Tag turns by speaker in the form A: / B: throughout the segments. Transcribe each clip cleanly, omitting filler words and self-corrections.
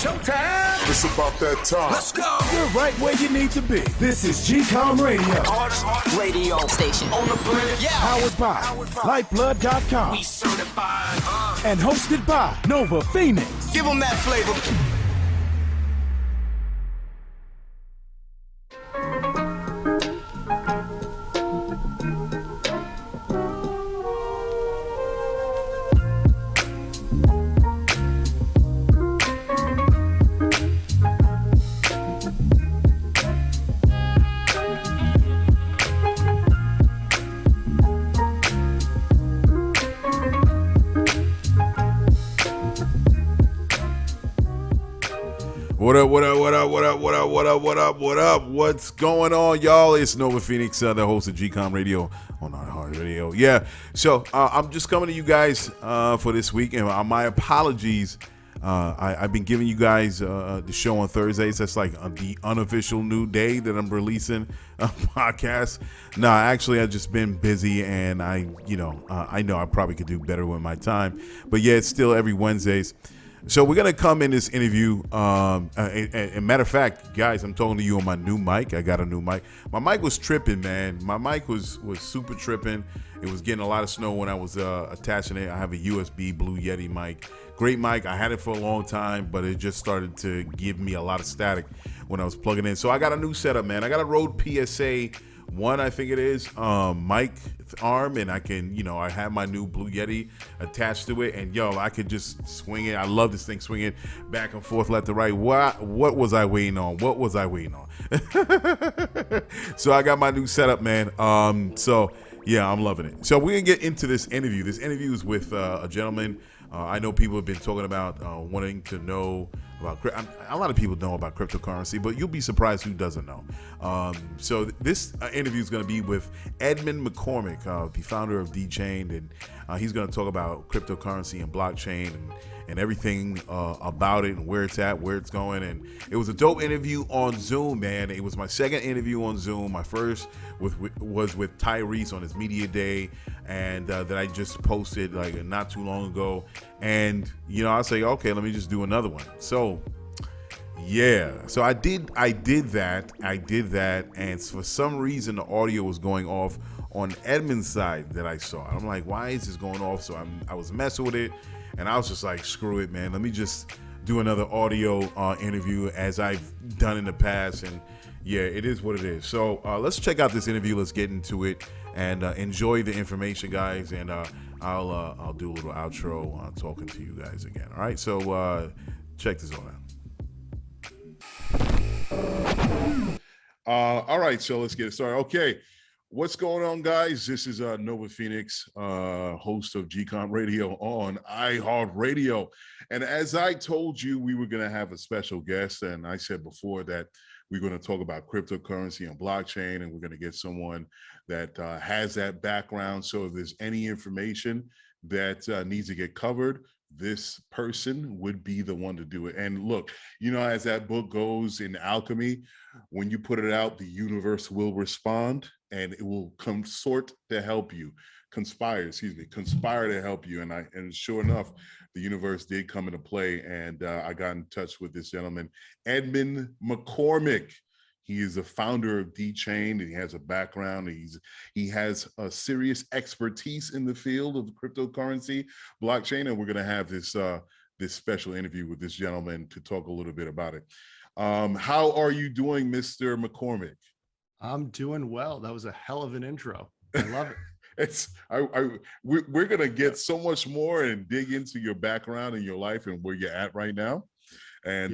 A: Showtime.
B: It's about that time.
A: Let's go.
C: You're right where you need to be. This is GCOM Radio.
A: Hardest radio station on the planet. Yeah.
C: Powered by Lyfeblood.com.
A: We certified.
C: And hosted by Nova Phoenix.
A: Give them that flavor.
D: What up? What's going on, y'all? It's Nova Phoenix, the host of GCOM Radio on iHeartRadio. Yeah, so I'm just coming to you guys for this week, and my apologies. I've been giving you guys the show on Thursdays. That's like the unofficial new day that I'm releasing a podcast. No, actually, I've just been busy, and I know I probably could do better with my time. But yeah, it's still every Wednesdays. So we're gonna come in this interview. And matter of fact, guys, I'm talking to you on my new mic. I got a new mic. My mic was tripping, man. My mic was super tripping. It was getting a lot of snow when I was attaching it. I have a USB Blue Yeti mic. Great mic. I had it for a long time, but it just started to give me a lot of static when I was plugging in. So I got a new setup, man. I got a Rode PSA 1, I think it is, mic arm, and I can, I have my new Blue Yeti attached to it, and I could just swing it. I love this thing, swinging back and forth, left to right. What was I waiting on? So I got my new setup, man. So yeah, I'm loving it. So we're gonna get into this interview. This interview is with a gentleman. I know people have been talking about wanting to know about a lot of people know about cryptocurrency, but you'll be surprised who doesn't know. So this interview is going to be with Edmund McCormack, the founder of Dchained, and he's going to talk about cryptocurrency and blockchain and everything about it and where it's at, where it's going. And it was a dope interview on Zoom, man. It was my second interview on Zoom. My first was with Tyrese on his media day, and that I just posted like not too long ago. And I say, okay, let me just do another one. So yeah, so I did that, and for some reason the audio was going off on Edmund's side that I saw. I'm like, why is this going off? So I was messing with it, and I was just like, screw it, man. Let me just do another audio interview as I've done in the past, and yeah, it is what it is. So let's check out this interview. Let's get into it and enjoy the information, guys. And I'll do a little outro talking to you guys again. All right, so check this all out. All right, so let's get it started. Okay, what's going on, guys? This is Nova Phoenix, host of GCOM Radio on iHeartRadio. And as I told you, we were going to have a special guest, and I said before that we're going to talk about cryptocurrency and blockchain, and we're going to get someone that has that background. So if there's any information that needs to get covered, this person would be the one to do it. And look, as that book goes in alchemy, when you put it out, the universe will respond, and it will conspire to help you. Conspire to help you. And sure enough, the universe did come into play, and I got in touch with this gentleman, Edmund McCormack. He is the founder of Dchained, and he has a background. He has a serious expertise in the field of cryptocurrency, blockchain, and we're going to have this special interview with this gentleman to talk a little bit about it. How are you doing, Mr. McCormack?
E: I'm doing well. That was a hell of an intro. I love it.
D: We're going to get so much more and dig into your background and your life and where you're at right now. And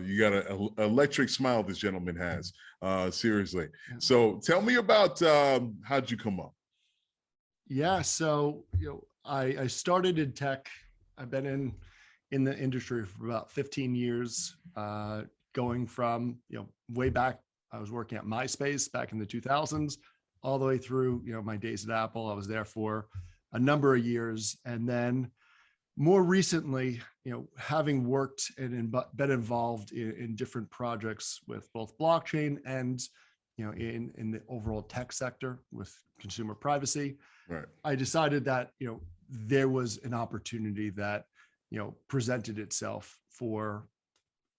D: you got an electric smile this gentleman has, seriously. So tell me about how'd you come up?
E: Yeah, so I started in tech. I've been in the industry for about 15 years, going from way back. I was working at MySpace back in the 2000s, all the way through my days at Apple. I was there for a number of years, and then more recently, having worked and been involved in different projects with both blockchain and, in the overall tech sector with consumer privacy,
D: right,
E: I decided that, there was an opportunity that, presented itself for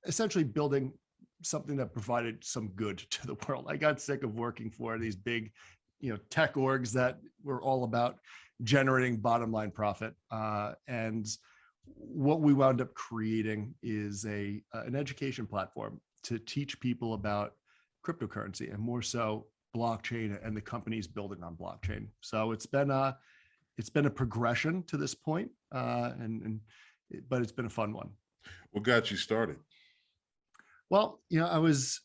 E: essentially building something that provided some good to the world. I got sick of working for these big, tech orgs that were all about generating bottom line profit. And what we wound up creating is an education platform to teach people about cryptocurrency, and more so blockchain and the companies building on blockchain. So it's been a progression to this point, but it's been a fun one.
D: What got you started?
E: Well, I was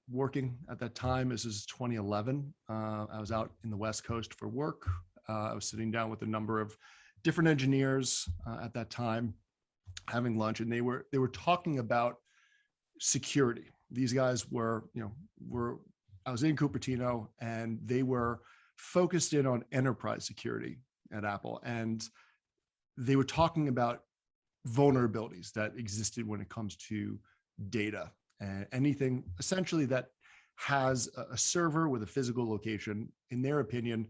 E: working at that time. This is 2011. I was out in the West Coast for work. I was sitting down with a number of different engineers at that time, having lunch, and they were talking about security. These guys were I was in Cupertino, and they were focused in on enterprise security at Apple, and they were talking about vulnerabilities that existed when it comes to data and anything essentially that has a server with a physical location. In their opinion,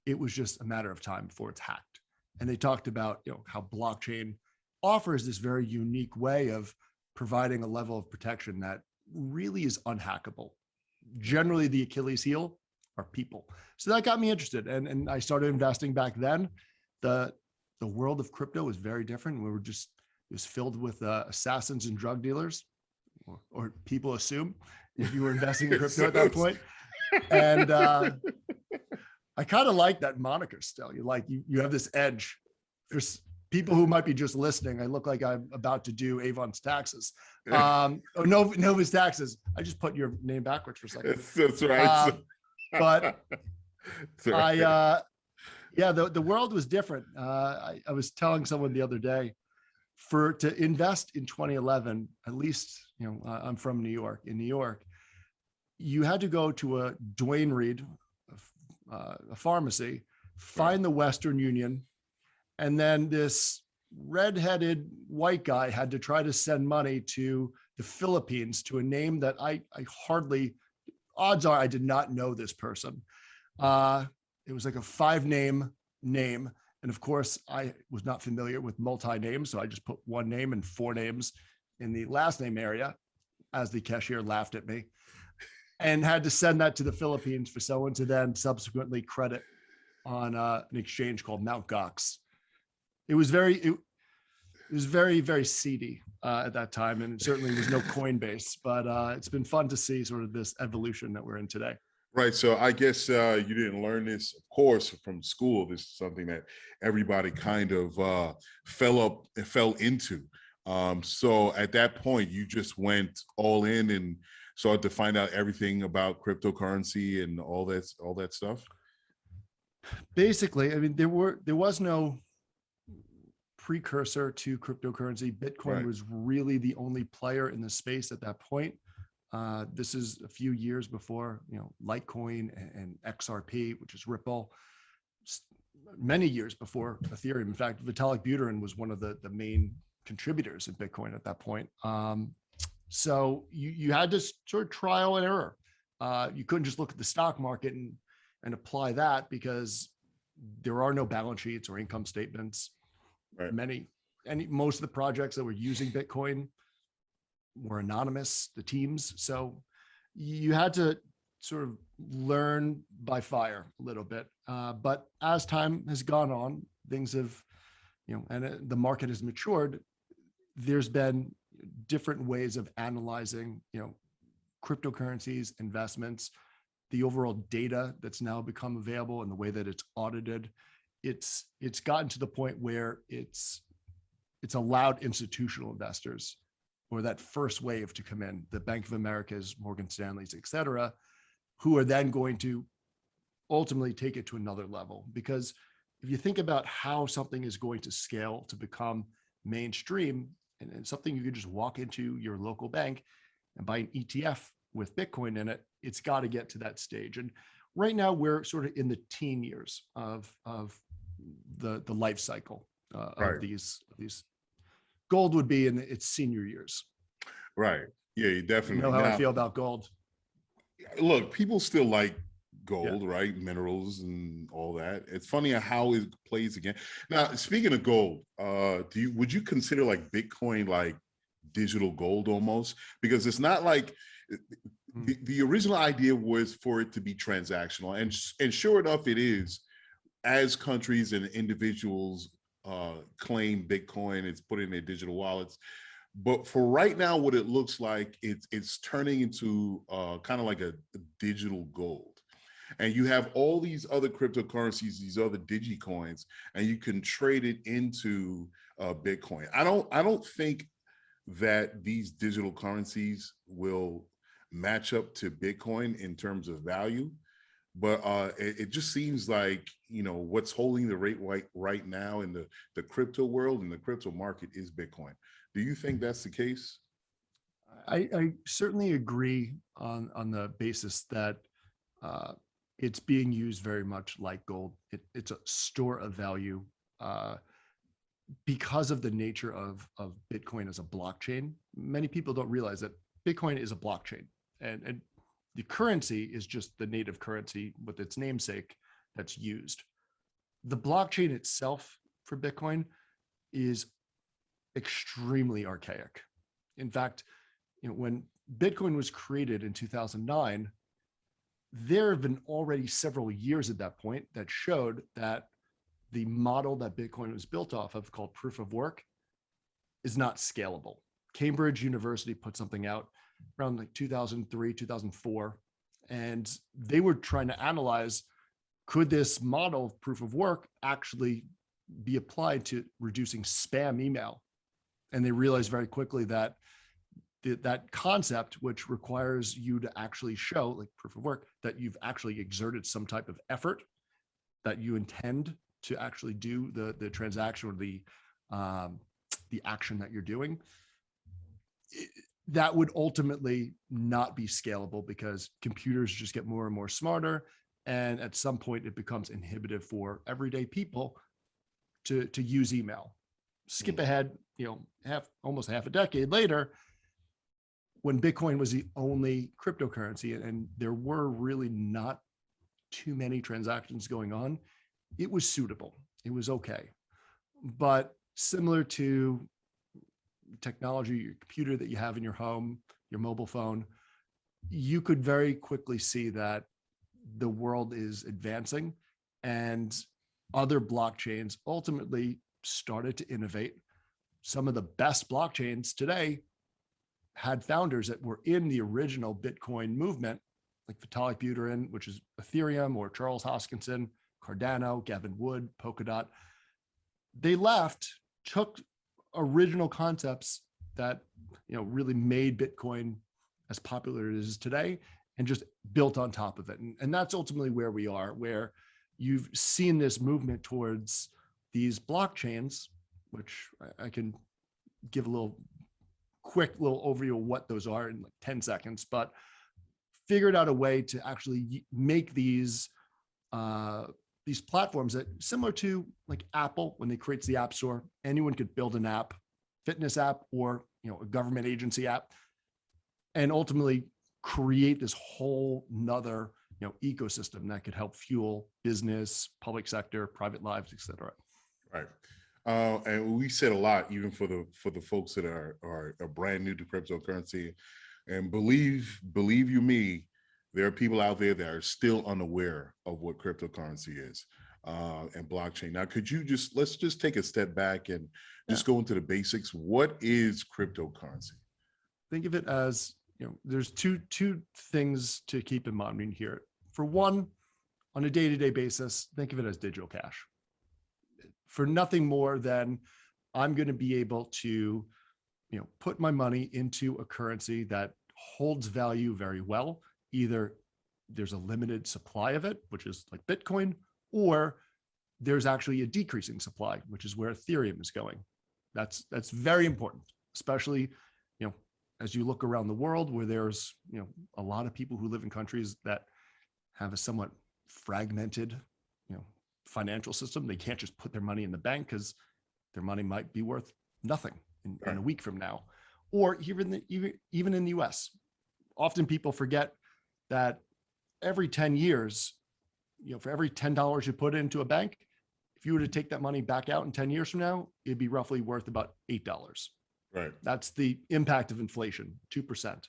E: it was just a matter of time before it's hacked. And they talked about how blockchain offers this very unique way of providing a level of protection that really is unhackable. Generally, the Achilles heel are people. So that got me interested, and I started investing back then. The world of crypto was very different. It was filled with assassins and drug dealers, or people assume, if you were investing in crypto at that point. And I kind of like that moniker still. You have this edge. For people who might be just listening, I look like I'm about to do Avon's taxes. Nova's taxes. I just put your name backwards for a second.
D: That's right.
E: But
D: That's right.
E: the world was different. I was telling someone the other day, to invest in 2011, at least, I'm from New York. In New York, you had to go to a Dwayne Reed, a pharmacy, find the Western Union, and then this redheaded white guy had to try to send money to the Philippines to a name that I odds are I did not know this person. It was like a 5-name name. And of course, I was not familiar with multi-names, so I just put one name and 4 names in the last name area, as the cashier laughed at me, and had to send that to the Philippines for someone to then subsequently credit on an exchange called Mt. Gox. It was very, very seedy at that time, and it certainly was no Coinbase, but it's been fun to see sort of this evolution that we're in today.
D: Right. So I guess you didn't learn this, of course, from school. This is something that everybody kind of fell into. So at that point, you just went all in and started to find out everything about cryptocurrency and all that stuff.
E: Basically, I mean, there was no precursor to cryptocurrency. Bitcoin was really the only player in the space at that point. This is a few years before, Litecoin and XRP, which is Ripple, many years before Ethereum. In fact, Vitalik Buterin was one of the main contributors in Bitcoin at that point. So you had to sort of trial and error. You couldn't just look at the stock market and apply that, because there are no balance sheets or income statements.
D: Right.
E: Most of the projects that were using Bitcoin were anonymous, the teams. So you had to sort of learn by fire a little bit. But as time has gone on, things have, and the market has matured, there's been different ways of analyzing, cryptocurrencies, investments, the overall data that's now become available and the way that it's audited. It's gotten to the point where it's allowed institutional investors, or that first wave, to come in, the Bank of America's, Morgan Stanley's, et cetera, who are then going to ultimately take it to another level. Because if you think about how something is going to scale to become mainstream, and something you could just walk into your local bank and buy an ETF with Bitcoin in it, it's got to get to that stage. And right now we're sort of in the teen years of the life cycle of these. Gold would be in its senior years. Right.
D: Yeah, you definitely
E: know how I feel about gold.
D: Look, people still like gold, right? Minerals and all that. It's funny how it plays again. Now, speaking of gold, would you consider like Bitcoin like
B: digital gold almost, because it's not like the original idea was for it to be transactional, and sure enough, it is. As countries and individuals claim Bitcoin, it's put in their digital wallets. But for right now, what it looks like, it's turning into kind of like a digital gold. And you have all these other cryptocurrencies, these other digicoins, and you can trade it into Bitcoin. I don't think that these digital currencies will match up to Bitcoin in terms of value, but it just seems like, you know, what's holding the rate right now in the crypto world and the crypto market is Bitcoin. Do you think that's the case?
E: I certainly agree on the basis that it's being used very much like gold. It's a store of value because of the nature of Bitcoin as a blockchain. Many people don't realize that Bitcoin is a blockchain, and the currency is just the native currency with its namesake that's used. The blockchain itself for Bitcoin is extremely archaic. In fact, you know, when Bitcoin was created in 2009, there have been already several years at that point that showed that the model that Bitcoin was built off of, called proof of work, is not scalable. Cambridge University put something out around like 2003, 2004, and they were trying to analyze, could this model of proof of work actually be applied to reducing spam email? And they realized very quickly that that concept, which requires you to actually show, like proof of work, that you've actually exerted some type of effort, that you intend to actually do the transaction or the action that you're doing, that would ultimately not be scalable because computers just get more and more smarter. And at some point it becomes inhibitive for everyday people to use email. Skip ahead, you know, almost half a decade later, when Bitcoin was the only cryptocurrency and there were really not too many transactions going on, it was suitable. It was okay. But similar to technology, your computer that you have in your home, your mobile phone, you could very quickly see that the world is advancing and other blockchains ultimately started to innovate. Some of the best blockchains today had founders that were in the original Bitcoin movement, like Vitalik Buterin, which is Ethereum, or Charles Hoskinson, Cardano, Gavin Wood, Polkadot. They left, took original concepts that, you know, really made Bitcoin as popular as it is today, and just built on top of it. And that's ultimately where we are, where you've seen this movement towards these blockchains, which I can give a quick little overview of what those are in like 10 seconds, but figured out a way to actually make these platforms that, similar to like Apple, when they creates the App Store, anyone could build an app, fitness app, or, you know, a government agency app, and ultimately create this whole nother, you know, ecosystem that could help fuel business, public sector, private lives, et cetera.
B: Right. And we said a lot, even for the folks that are brand new to cryptocurrency, and believe you me, there are people out there that are still unaware of what cryptocurrency is and blockchain. Now, let's just take a step back and just go into the basics. What is cryptocurrency?
E: Think of it as, you know, there's two things to keep in mind in here. For one, on a day-to-day basis, think of it as digital cash. For nothing more than, I'm going to be able to, you know, put my money into a currency that holds value very well. Either there's a limited supply of it, which is like Bitcoin, or there's actually a decreasing supply, which is where Ethereum is going. That's very important, especially, you know, as you look around the world where there's, you know, a lot of people who live in countries that have a somewhat fragmented, you know, financial system. They can't just put their money in the bank because their money might be worth nothing in a week from now. Or even in the US, often people forget that every 10 years, you know, for every $10 you put into a bank, if you were to take that money back out in 10 years from now, it'd be roughly worth about $8.
B: Right.
E: That's the impact of inflation, 2%.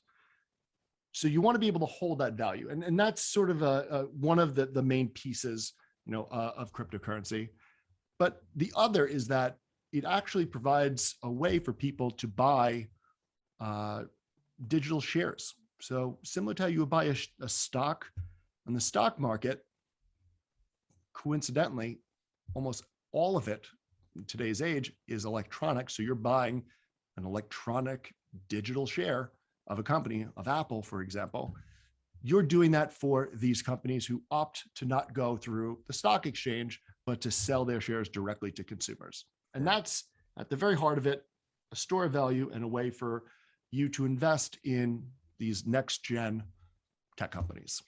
E: So you want to be able to hold that value. And that's sort of one of the main pieces, of cryptocurrency. But the other is that it actually provides a way for people to buy digital shares. So similar to how you would buy a stock on the stock market, coincidentally, almost all of it in today's age is electronic. So you're buying an electronic digital share of a company, of Apple, for example. You're doing that for these companies who opt to not go through the stock exchange, but to sell their shares directly to consumers. And that's at the very heart of it, a store of value and a way for you to invest in these next gen tech companies.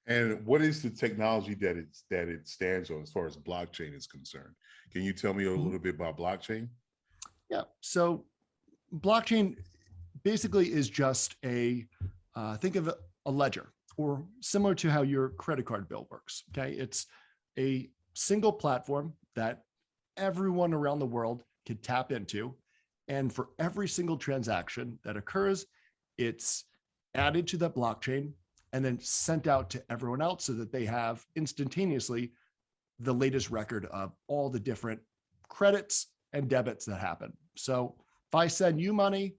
B: And what is the technology that it stands on as far as blockchain is concerned? Can you tell me a little bit about blockchain?
E: Yeah. So blockchain basically is just think of a ledger, or similar to how your credit card bill works. Okay. It's a single platform that everyone around the world can tap into. And for every single transaction that occurs, it's added to that blockchain and then sent out to everyone else so that they have instantaneously the latest record of all the different credits and debits that happen. So if I send you money,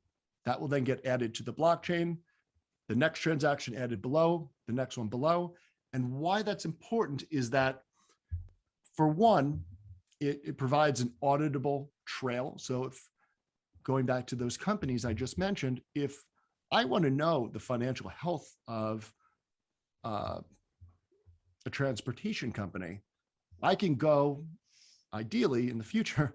E: that will then get added to the blockchain, the next transaction added below, the next one below. And why that's important is that, for one, it provides an auditable trail. So if, going back to those companies I just mentioned, if I want to know the financial health of a transportation company, I can go, ideally in the future,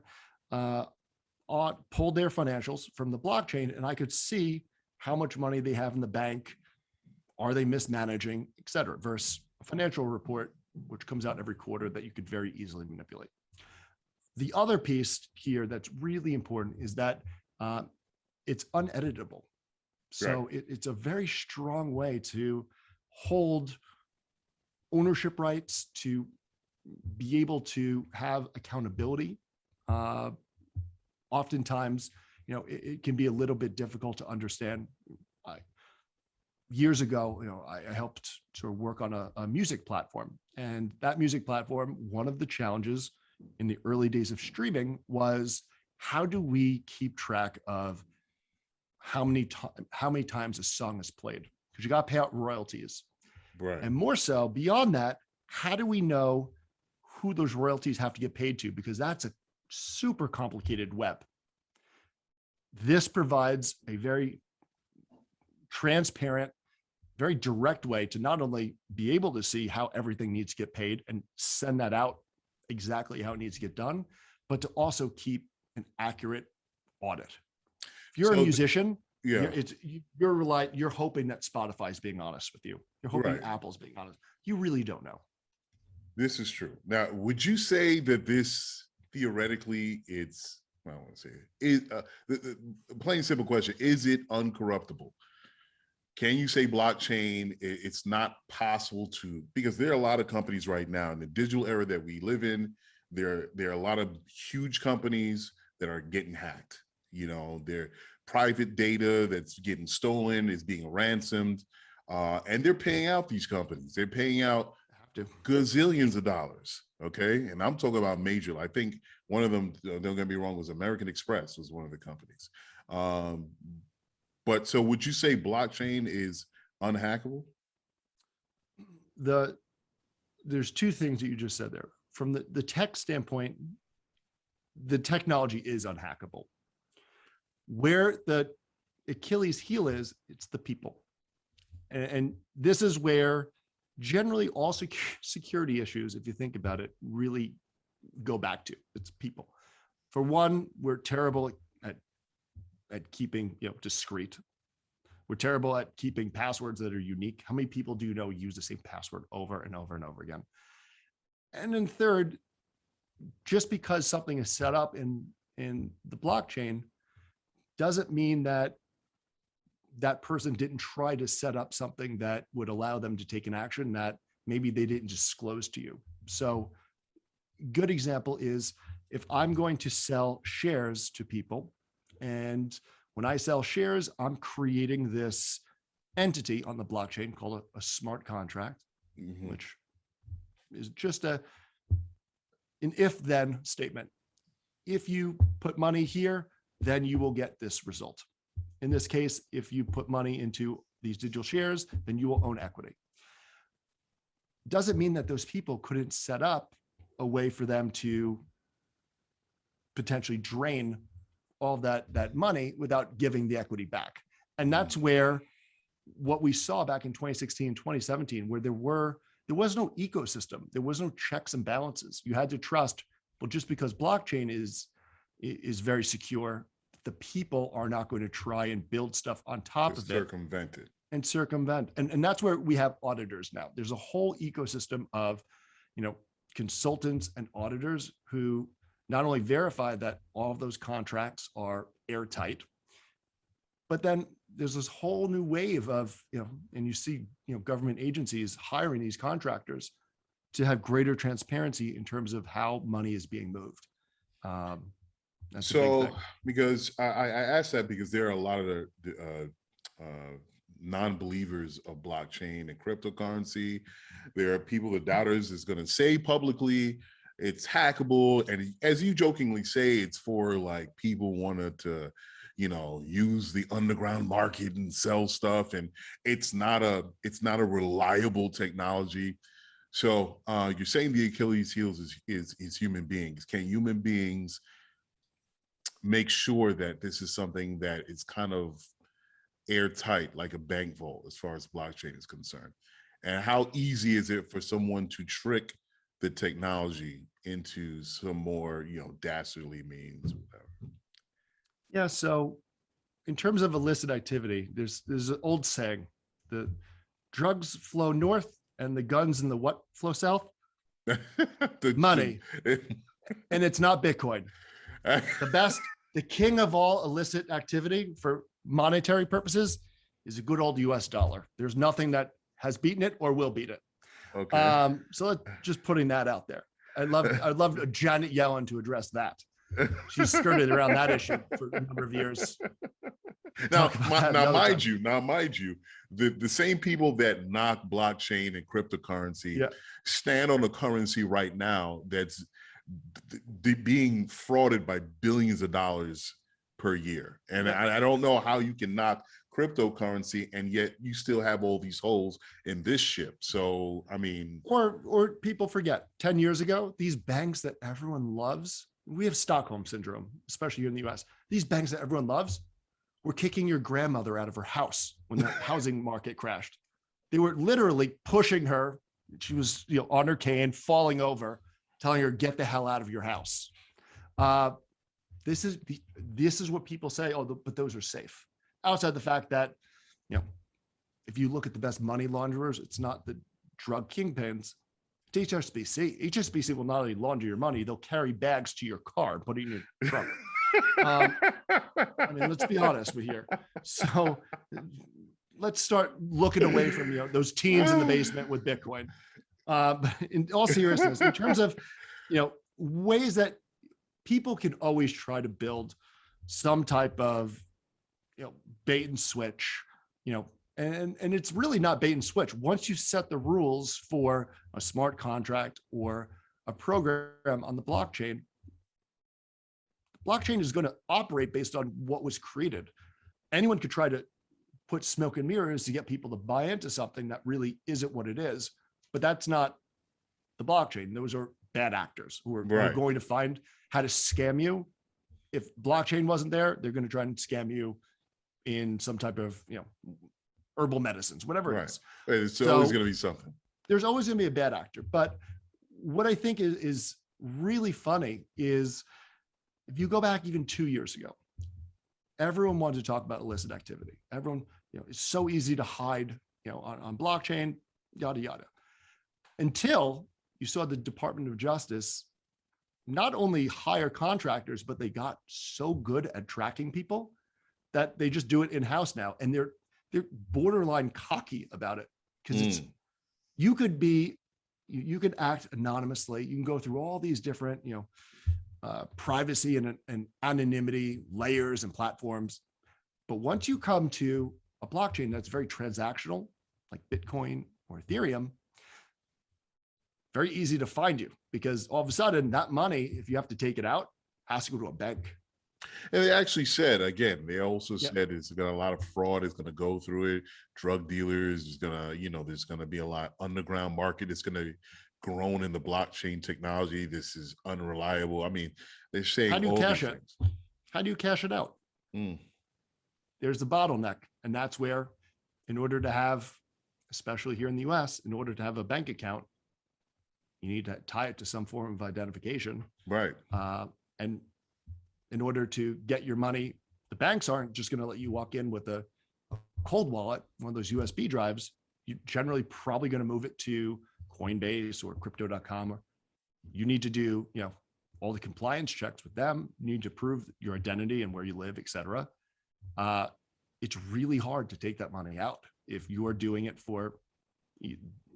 E: pull their financials from the blockchain, and I could see how much money they have in the bank, are they mismanaging, et cetera, versus a financial report, which comes out every quarter that you could very easily manipulate. The other piece here that's really important is that it's uneditable. So it's a very strong way to hold ownership rights, to be able to have accountability. Oftentimes, it can be a little bit difficult to understand. Years ago, I helped sort of work on a music platform, and that music platform, one of the challenges in the early days of streaming was, how do we keep track of how many times a song is played? Because you got to pay out royalties.
B: Right.
E: And more so, beyond that, how do we know who those royalties have to get paid to? Because that's a super complicated web. This provides a very transparent, very direct way to not only be able to see how everything needs to get paid and send that out exactly how it needs to get done, but to also keep an accurate audit. If you're a musician, you're hoping that Spotify is being honest with you. You're hoping Apple's being honest. You really don't know.
B: This is true. Now, would you say that this theoretically, I don't want to say it. The plain simple question, is it uncorruptible? Can you say blockchain, it's not possible to, because there are a lot of companies right now in the digital era that we live in, there are a lot of huge companies that are getting hacked. Their private data that's getting stolen is being ransomed, and they're paying out these companies. They're paying out gazillions of dollars. Okay. And I'm talking about major. I think one of them, don't get me wrong, was American Express was one of the companies. But so would you say blockchain is unhackable?
E: There's two things that you just said there. From the tech standpoint, the technology is unhackable. Where the Achilles heel is, it's the people. And this is where generally all security issues, if you think about it, really go back to. It's people. For one, we're terrible at keeping discreet. We're terrible at keeping passwords that are unique. How many people do you know use the same password over and over and over again? And then third, just because something is set up in the blockchain doesn't mean that that person didn't try to set up something that would allow them to take an action that maybe they didn't disclose to you. So good example is, if I'm going to sell shares to people and when I sell shares, I'm creating this entity on the blockchain called a smart contract, which is just an if-then statement. If you put money here, then you will get this result. In this case, if you put money into these digital shares, then you will own equity. Doesn't mean that those people couldn't set up a way for them to potentially drain all that money without giving the equity back. And that's where what we saw back in 2016, 2017, where there was no ecosystem, there was no checks and balances. You had to trust, well, just because blockchain is very secure, the people are not going to try and build stuff on top of it.
B: Circumvent it.
E: And circumvent. And that's where we have auditors now. There's a whole ecosystem of, consultants and auditors who not only verify that all of those contracts are airtight, but then there's this whole new wave of, and you see, government agencies hiring these contractors to have greater transparency in terms of how money is being moved.
B: So, because I asked that because there are a lot of the non-believers of blockchain and cryptocurrency. There are people, the doubters, is going to say publicly it's hackable, and as you jokingly say, it's for like people wanted to, use the underground market and sell stuff, and it's not a reliable technology. So you're saying the Achilles heels is human beings. Can human beings make sure that this is something that is kind of airtight, like a bank vault, as far as blockchain is concerned? And how easy is it for someone to trick the technology into some more, dastardly means, whatever?
E: Yeah. So in terms of illicit activity, there's an old saying: the drugs flow north and the guns and the what flow south? Money. And it's not Bitcoin. The king of all illicit activity for monetary purposes is a good old US dollar. There's nothing that has beaten it or will beat it.
B: Okay.
E: So let's just putting that out there. I'd love Janet Yellen to address that. She's skirted around that issue for a number of years.
B: Now, mind you, the same people that knock blockchain and cryptocurrency stand on a currency right now that's being frauded by billions of dollars per year. And I don't know how you can knock cryptocurrency and yet you still have all these holes in this ship. So, I mean,
E: or people forget 10 years ago, these banks that everyone loves, we have Stockholm syndrome, especially here in the US. These banks that everyone loves were kicking your grandmother out of her house when the housing market crashed. They were literally pushing her. She was, on her cane, falling over, telling her, get the hell out of your house. This is what people say, but those are safe. Outside the fact that, if you look at the best money launderers, it's not the drug kingpins, it's HSBC. HSBC will not only launder your money, they'll carry bags to your car and put it in your trunk. I mean, let's be honest with here. So let's start looking away from, those teens in the basement with Bitcoin. But in all seriousness, in terms of, ways that people can always try to build some type of, bait and switch, and it's really not bait and switch. Once you set the rules for a smart contract or a program on the blockchain is going to operate based on what was created. Anyone could try to put smoke and mirrors to get people to buy into something that really isn't what it is, but that's not the blockchain. Those are bad actors who are going to find how to scam you. If blockchain wasn't there, they're going to try and scam you in some type of, herbal medicines, whatever it is.
B: It's always going to be something.
E: There's always going to be a bad actor. But what I think is really funny is if you go back even 2 years ago, everyone wanted to talk about illicit activity. Everyone, it's so easy to hide, on blockchain, yada, yada. Until you saw the Department of Justice not only hire contractors, but they got so good at tracking people that they just do it in-house now. And they're borderline cocky about it, because you could act anonymously. You can go through all these different, privacy and anonymity layers and platforms. But once you come to a blockchain that's very transactional, like Bitcoin or Ethereum, very easy to find you, because all of a sudden that money, if you have to take it out, has to go to a bank.
B: And they actually said, again, they also
E: Yep.
B: said it's got a lot of fraud is going to go through it. Drug dealers is going to, there's going to be a lot underground market. It's going to grown in the blockchain technology. This is unreliable. I mean, they're saying
E: How do you
B: all these
E: cash it?
B: things.
E: How do you cash it out? There's the bottleneck. And that's where, in order to have, especially here in the US, in order to have a bank account, you need to tie it to some form of identification.
B: Right.
E: And in order to get your money, the banks aren't just going to let you walk in with a cold wallet, one of those USB drives. You're generally probably going to move it to Coinbase or crypto.com. Or you need to do, all the compliance checks with them. You need to prove your identity and where you live, et cetera. It's really hard to take that money out if you are doing it for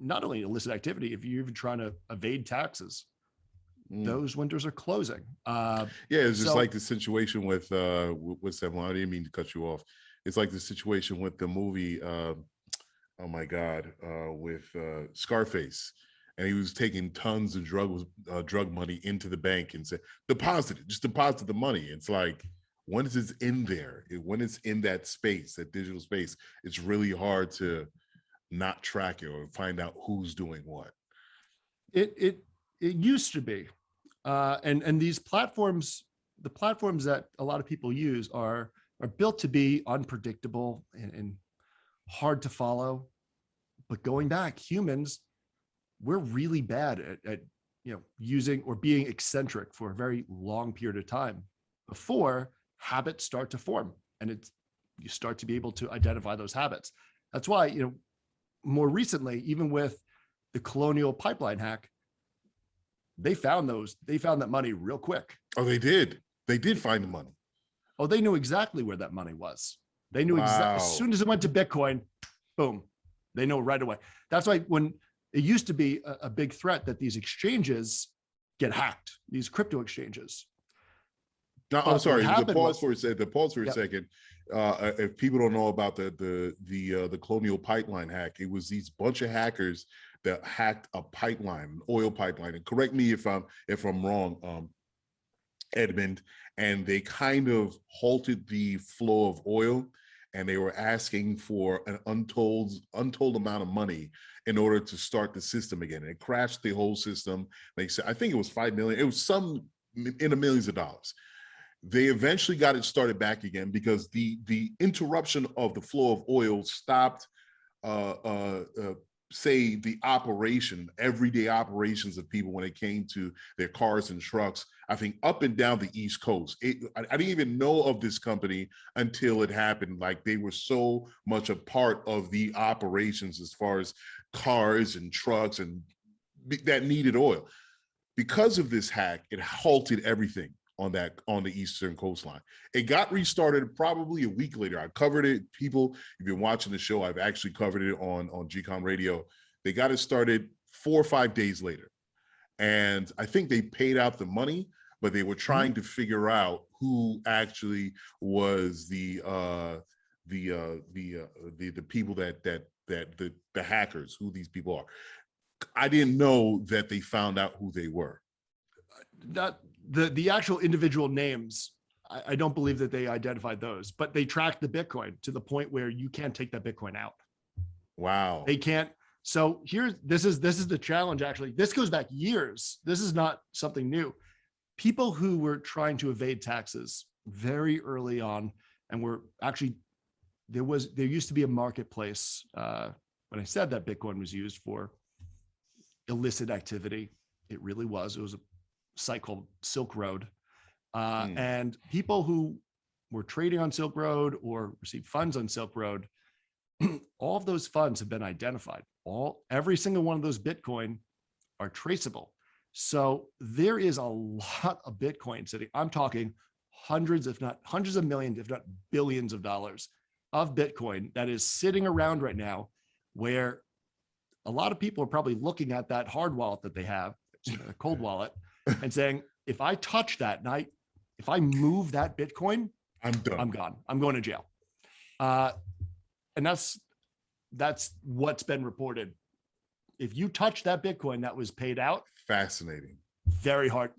E: not only illicit activity, if you're even trying to evade taxes. Those windows are closing.
B: It's just like the situation with what's that one? I didn't mean to cut you off. It's like the situation with the movie, oh my God, with Scarface. And he was taking tons of drug money into the bank and said, deposit it, just deposit the money. It's like, when it's in there, when it's in that space, that digital space, it's really hard to not track it or find out who's doing what.
E: It used to be, and these platforms, the platforms that a lot of people use are built to be unpredictable and hard to follow. But going back, humans, we're really bad at using or being eccentric for a very long period of time before habits start to form, and you start to be able to identify those habits. That's why, more recently, even with the Colonial Pipeline hack, they found that money real quick.
B: Oh, they did find the money.
E: Oh, they knew exactly where that money was. They knew exactly, as soon as it went to Bitcoin, boom, they know right away. That's why when it used to be a big threat that these exchanges get hacked, these crypto exchanges.
B: No, I'm sorry. The pause for a
E: Yep.
B: second. If people don't know about the Colonial Pipeline hack, it was these bunch of hackers that hacked a pipeline, an oil pipeline. And correct me if I'm wrong, Edmund. And they kind of halted the flow of oil, and they were asking for an untold amount of money in order to start the system again. And it crashed the whole system. They said, I think it was $5 million. It was some in the millions of dollars. They eventually got it started back again because the interruption of the flow of oil stopped, say, the everyday operations of people when it came to their cars and trucks, I think up and down the East Coast. I didn't even know of this company until it happened. Like, they were so much a part of the operations as far as cars and trucks and that needed oil. Because of this hack, it halted everything on the eastern coastline. It got restarted probably a week later. I covered it. People, if you're watching the show, I've actually covered it on GCOM Radio. They got it started 4 or 5 days later. And I think they paid out the money, but they were trying to figure out who actually was the people that the hackers, who these people are. I didn't know that they found out who they were.
E: That the actual individual names, I don't believe that they identified those, but they tracked the Bitcoin to the point where you can't take that Bitcoin out.
B: Wow.
E: They can't. So this is the challenge. Actually, this goes back years. This is not something new. People who were trying to evade taxes very early on, and were actually, there used to be a marketplace when I said that Bitcoin was used for illicit activity. It really was. It was a site called Silk Road. And people who were trading on Silk Road or received funds on Silk Road, all of those funds have been identified. Every single one of those Bitcoin are traceable. So there is a lot of Bitcoin sitting. I'm talking hundreds, if not hundreds of millions, if not billions of dollars of Bitcoin that is sitting around right now, where a lot of people are probably looking at that hard wallet that they have, a cold wallet, and saying, if I touch that and if I move that Bitcoin,
B: I'm done.
E: I'm gone. I'm going to jail. And that's what's been reported. If you touch that Bitcoin that was paid out,
B: Fascinating.
E: very hard.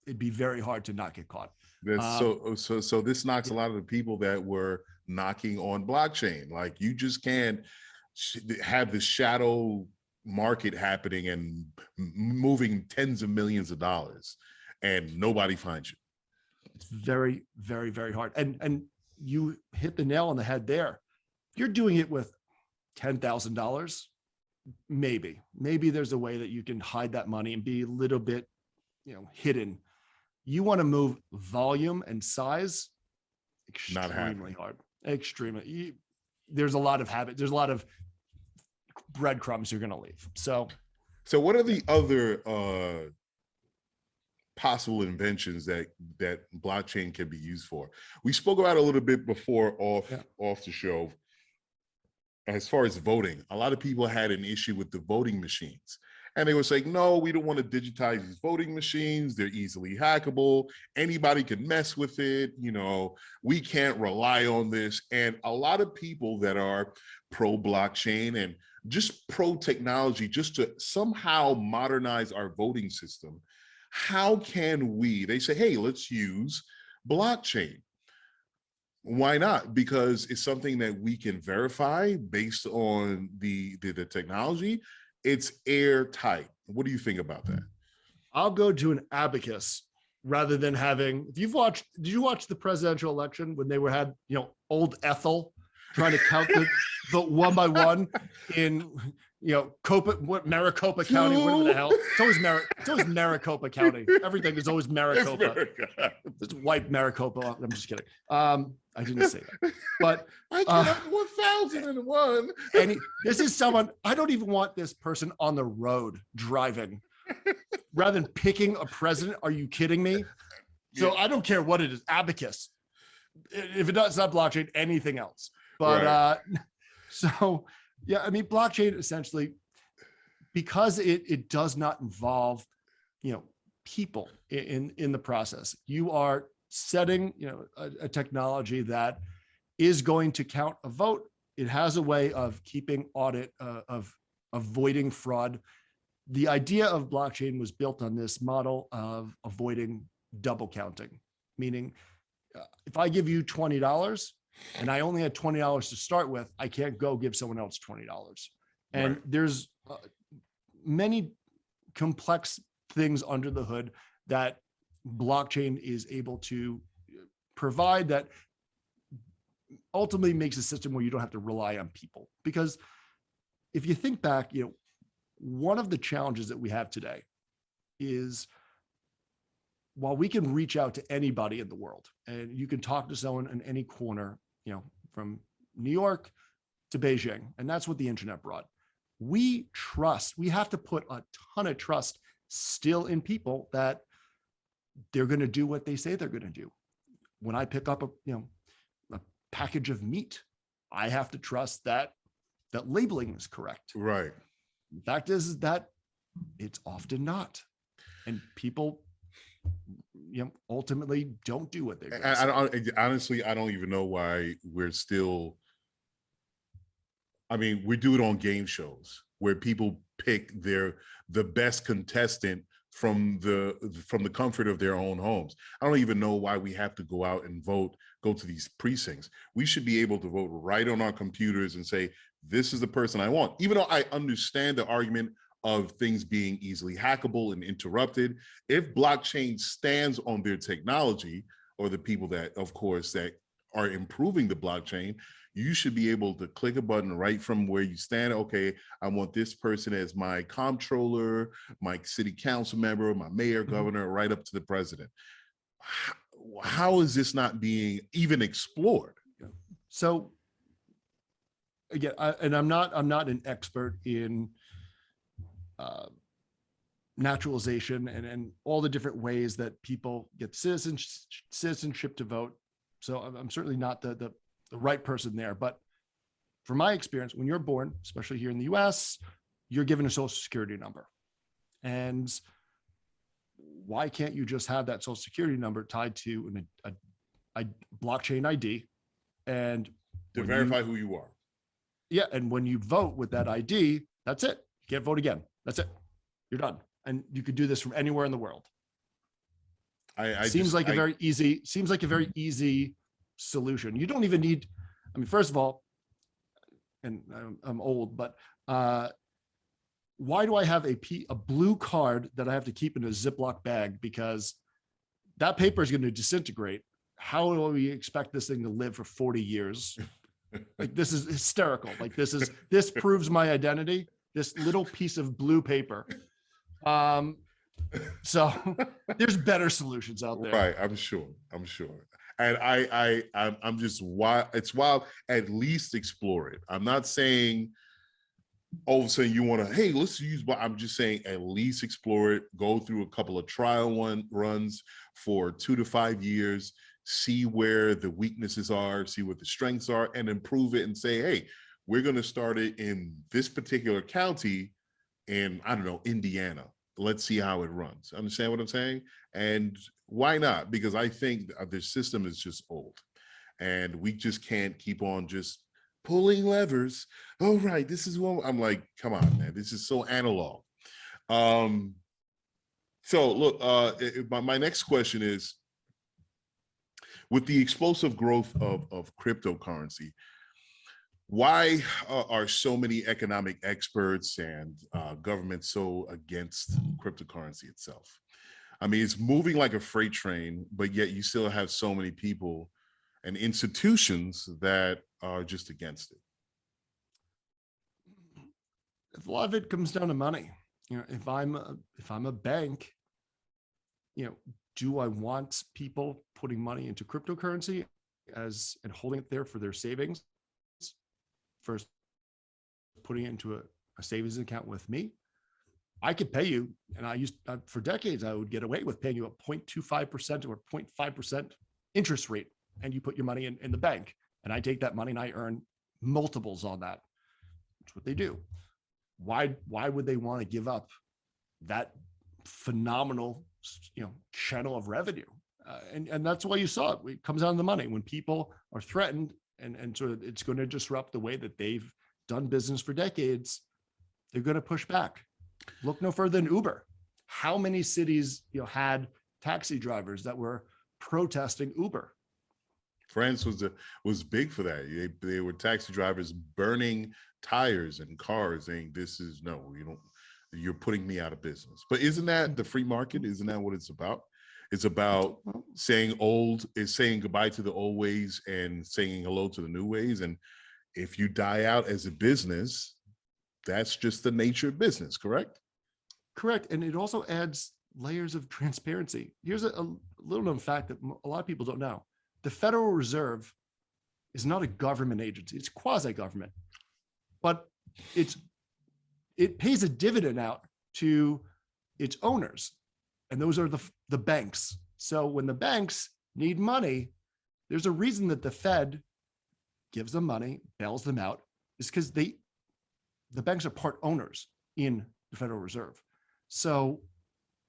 E: It'd be very hard to not get caught.
B: That's so this knocks a lot of the people that were knocking on blockchain. Like, you just can't have this shadow market happening and moving tens of millions of dollars and nobody finds you.
E: It's very, very, very hard. And you hit the nail on the head there. You're doing it with $10,000. Maybe there's a way that you can hide that money and be a little bit, hidden. You want to move volume and size, extremely hard. Extremely. There's a lot of habit. There's a lot of breadcrumbs you're going to leave. So
B: what are the other possible inventions that blockchain can be used for? We spoke about a little bit before off the show. As far as voting, a lot of people had an issue with the voting machines. And they were saying, no, we don't want to digitize these voting machines. They're easily hackable. Anybody can mess with it. We can't rely on this. And a lot of people that are pro blockchain and just pro technology, just to somehow modernize our voting system, how can they say, hey, let's use blockchain. Why not? Because it's something that we can verify based on the technology. It's airtight. What do you think about that?
E: I'll go to an abacus rather than having, did you watch the presidential election when they had, old Ethel trying to count the one by one in, Maricopa County, whatever the hell. It's always Maricopa County. Everything is always Maricopa. It's white Maricopa. I'm just kidding. I didn't say that, but
B: I got 1001.
E: And this is someone, I don't even want this person on the road driving rather than picking a president. Are you kidding me? So I don't care what it is, abacus. If it does, it's not blockchain, anything else. But blockchain essentially, because it does not involve, people in the process. You are setting, a technology that is going to count a vote. It has a way of keeping audit, of avoiding fraud. The idea of blockchain was built on this model of avoiding double counting, meaning if I give you $20 and I only had $20 to start with, I can't go give someone else $20. And there's many complex things under the hood that blockchain is able to provide that ultimately makes a system where you don't have to rely on people. Because if you think back, one of the challenges that we have today is, while we can reach out to anybody in the world and you can talk to someone in any corner, from New York to Beijing, and that's what the internet brought. We have to put a ton of trust still in people that they're going to do what they say they're going to do. When I pick up a package of meat, I have to trust that labeling is correct.
B: Right.
E: The fact is that it's often not. And people, ultimately don't do what they're
B: honestly, I don't even know why we're still, we do it on game shows where people pick the best contestant from the comfort of their own homes. I don't even know why we have to go out and vote, go to these precincts. We should be able to vote right on our computers and say, this is the person I want. Even though I understand the argument of things being easily hackable and interrupted, if blockchain stands on their technology, or the people that, of course, that are improving the blockchain, you should be able to click a button right from where you stand. Okay, I want this person as my comptroller, my city council member, my mayor, governor, right up to the president. How is this not being even explored?
E: So again, I'm not an expert in naturalization and all the different ways that people get citizenship to vote. So I'm certainly not the right person there. But from my experience, when you're born, especially here in the US, you're given a social security number. And why can't you just have that social security number tied to a blockchain ID? And
B: To
E: When
B: verify who you are.
E: Yeah, and when you vote with that ID, that's it. You can't vote again. That's it. You're done. And you could do this from anywhere in the world. Seems like a very easy solution. You don't even need, I mean, first of all, and I'm old, but why do I have a blue card that I have to keep in a Ziploc bag? Because that paper is going to disintegrate. How do we expect this thing to live for 40 years? Like, this is hysterical. Like, this proves my identity, this little piece of blue paper. So there's better solutions out there.
B: Right, I'm sure. And I'm just wild. It's wild. At least explore it. I'm not saying all of a sudden you want to, hey, let's use, but I'm just saying at least explore it. Go through a couple of trial runs for 2 to 5 years. See where the weaknesses are, see what the strengths are, and improve it and say, hey, we're going to start it in this particular county in, I don't know, Indiana. Let's see how it runs. Understand what I'm saying? And why not? Because I think the system is just old and we just can't keep on just pulling levers. Oh, right. This is what I'm like, come on, man. This is so analog. So look, my next question is, with the explosive growth of cryptocurrency, why are so many economic experts and governments so against cryptocurrency itself? I mean, it's moving like a freight train, but yet you still have so many people and institutions that are just against it.
E: A lot of it comes down to money. You know, if I'm a bank, you know, do I want people putting money into cryptocurrency and holding it there for their savings? First, putting it into a savings account with me. I could pay you, and for decades, I would get away with paying you a 0.25% or 0.5% interest rate, and you put your money in the bank, and I take that money and I earn multiples on that. That's what they do. Why would they want to give up that phenomenal, channel of revenue? And that's why you saw it. It comes down to the money. When people are threatened, and so it's going to disrupt the way that they've done business for decades, they're going to push back. Look no further than Uber. How many cities had taxi drivers that were protesting Uber?
B: France was big for that. They were taxi drivers burning tires and cars, saying, you're putting me out of business. But isn't that the free market? Isn't that what it's about? It's about saying goodbye to the old ways and saying hello to the new ways. And if you die out as a business, that's just the nature of business, correct?
E: Correct. And it also adds layers of transparency. Here's a little known fact that a lot of people don't know. The Federal Reserve is not a government agency. It's quasi-government, but it pays a dividend out to its owners. And those are the banks. So when the banks need money, there's a reason that the Fed gives them money, bails them out, is because the banks are part owners in the Federal Reserve. So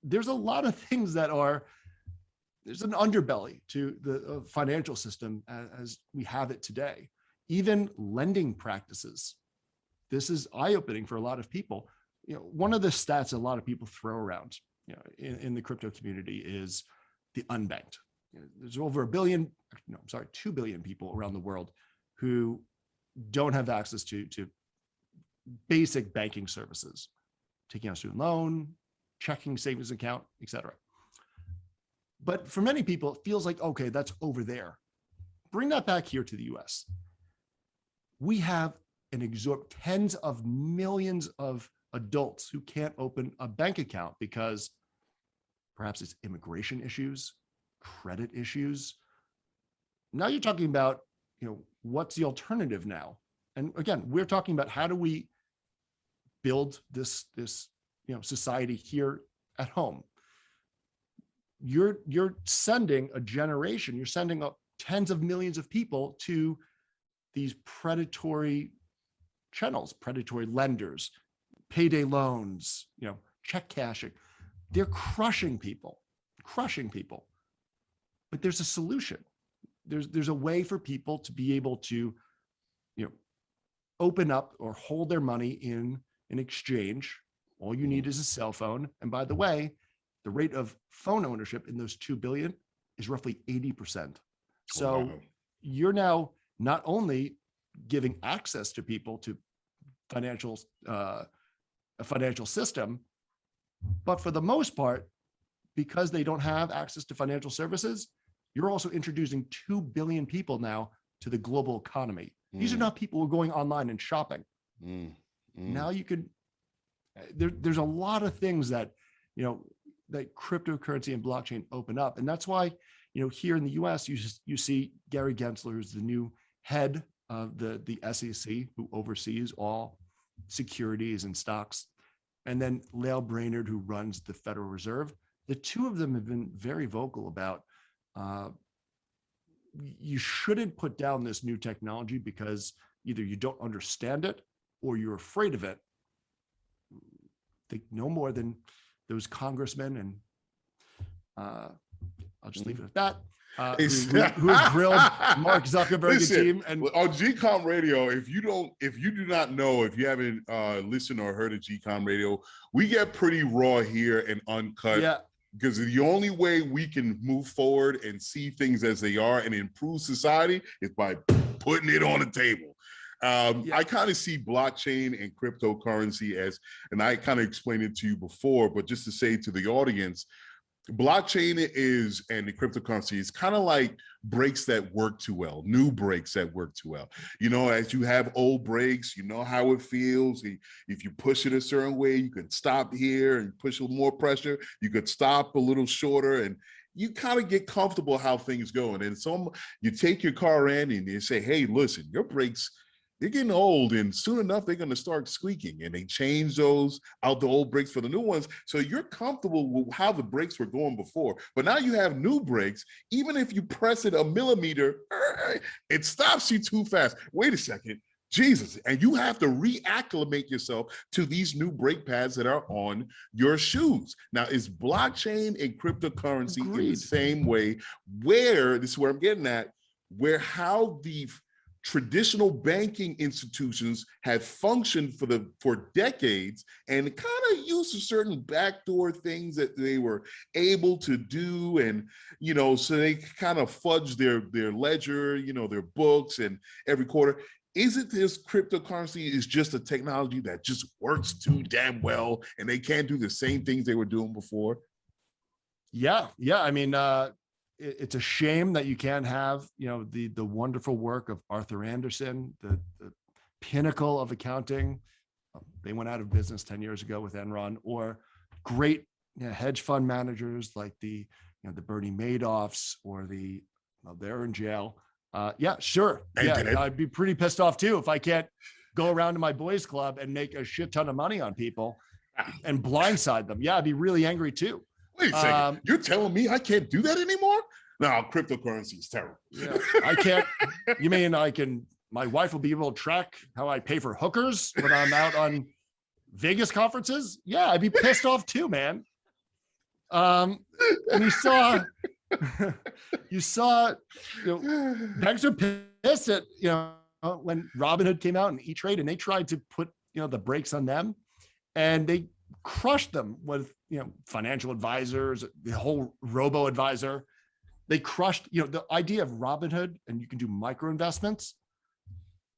E: there's a lot of things there's an underbelly to the financial system as we have it today. Even lending practices. This is eye-opening for a lot of people. One of the stats a lot of people throw around in the crypto community is the unbanked. There's over 2 billion people around the world who don't have access to basic banking services, taking out a student loan, checking savings account, etc. But for many people, it feels like, okay, that's over there. Bring that back here to the US. We have tens of millions of adults who can't open a bank account because perhaps it's immigration issues, credit issues. Now you're talking about, what's the alternative now? And again, we're talking about how do we build this society here at home. You're sending a generation, you're sending up tens of millions of people to these predatory channels, predatory lenders, payday loans, check cashing. They're crushing people. But there's a solution. There's a way for people to be able to open up or hold their money in an exchange. All you need is a cell phone. And by the way, the rate of phone ownership in those 2 billion is roughly 80%. So
B: Wow.
E: you're now not only giving access to people to a financial system, but for the most part, because they don't have access to financial services, you're also introducing 2 billion people now to the global economy. These are not people who are going online and shopping. Now you can, there's a lot of things that, that cryptocurrency and blockchain open up. And that's why, here in the US, you see Gary Gensler, who's the new head of the SEC, who oversees all securities and stocks. And then Lael Brainerd, who runs the Federal Reserve. The two of them have been very vocal about you shouldn't put down this new technology because either you don't understand it or you're afraid of it. Think no more than those congressmen, and I'll just leave it at that. Who has grilled Mark Zuckerberg and team. And
B: on GCOM Radio, if you do not know, if you haven't listened or heard of GCOM Radio, we get pretty raw here and uncut.
E: Yeah.
B: Because the only way we can move forward and see things as they are and improve society is by putting it on the table. I kind of see blockchain and cryptocurrency as, and I kind of explained it to you before, but just to say to the audience, blockchain is, and the cryptocurrency is kind of like brakes that work too well, new brakes that work too well. As you have old brakes, you know how it feels. If you push it a certain way, you can stop here and push a little more pressure. You could stop a little shorter, and you kind of get comfortable how things go. And then you take your car in and you say, hey, listen, your brakes, they're getting old, and soon enough, they're going to start squeaking, and they change those out, the old brakes for the new ones. So you're comfortable with how the brakes were going before, but now you have new brakes. Even if you press it a millimeter, it stops you too fast. Wait a second, Jesus. And you have to reacclimate yourself to these new brake pads that are on your shoes. Now, is blockchain and cryptocurrency in the same way, where, this is where I'm getting at, where how the traditional banking institutions have functioned for decades and kind of used certain backdoor things that they were able to do, and so they kind of fudge their ledger, their books, and every quarter. Is it this cryptocurrency is just a technology that just works too damn well and they can't do the same things they were doing before?
E: Yeah. I mean, it's a shame that you can't have, the wonderful work of Arthur Andersen, the pinnacle of accounting. They went out of business 10 years ago with Enron, or great hedge fund managers like the Bernie Madoffs, or they're in jail. Yeah, sure. Yeah, I'd be pretty pissed off too if I can't go around to my boys club and make a shit ton of money on people and blindside them. Yeah, I'd be really angry too.
B: Wait a second, you're telling me I can't do that anymore? No, cryptocurrency is terrible.
E: Yeah, I can't. You mean I can, my wife will be able to track how I pay for hookers when I'm out on Vegas conferences? Yeah, I'd be pissed off too, man. And you saw, banks are pissed at, when Robinhood came out and E-Trade, and they tried to put, the brakes on them, and they crushed them with, financial advisors, the whole robo advisor. They crushed, the idea of Robinhood, and you can do micro investments,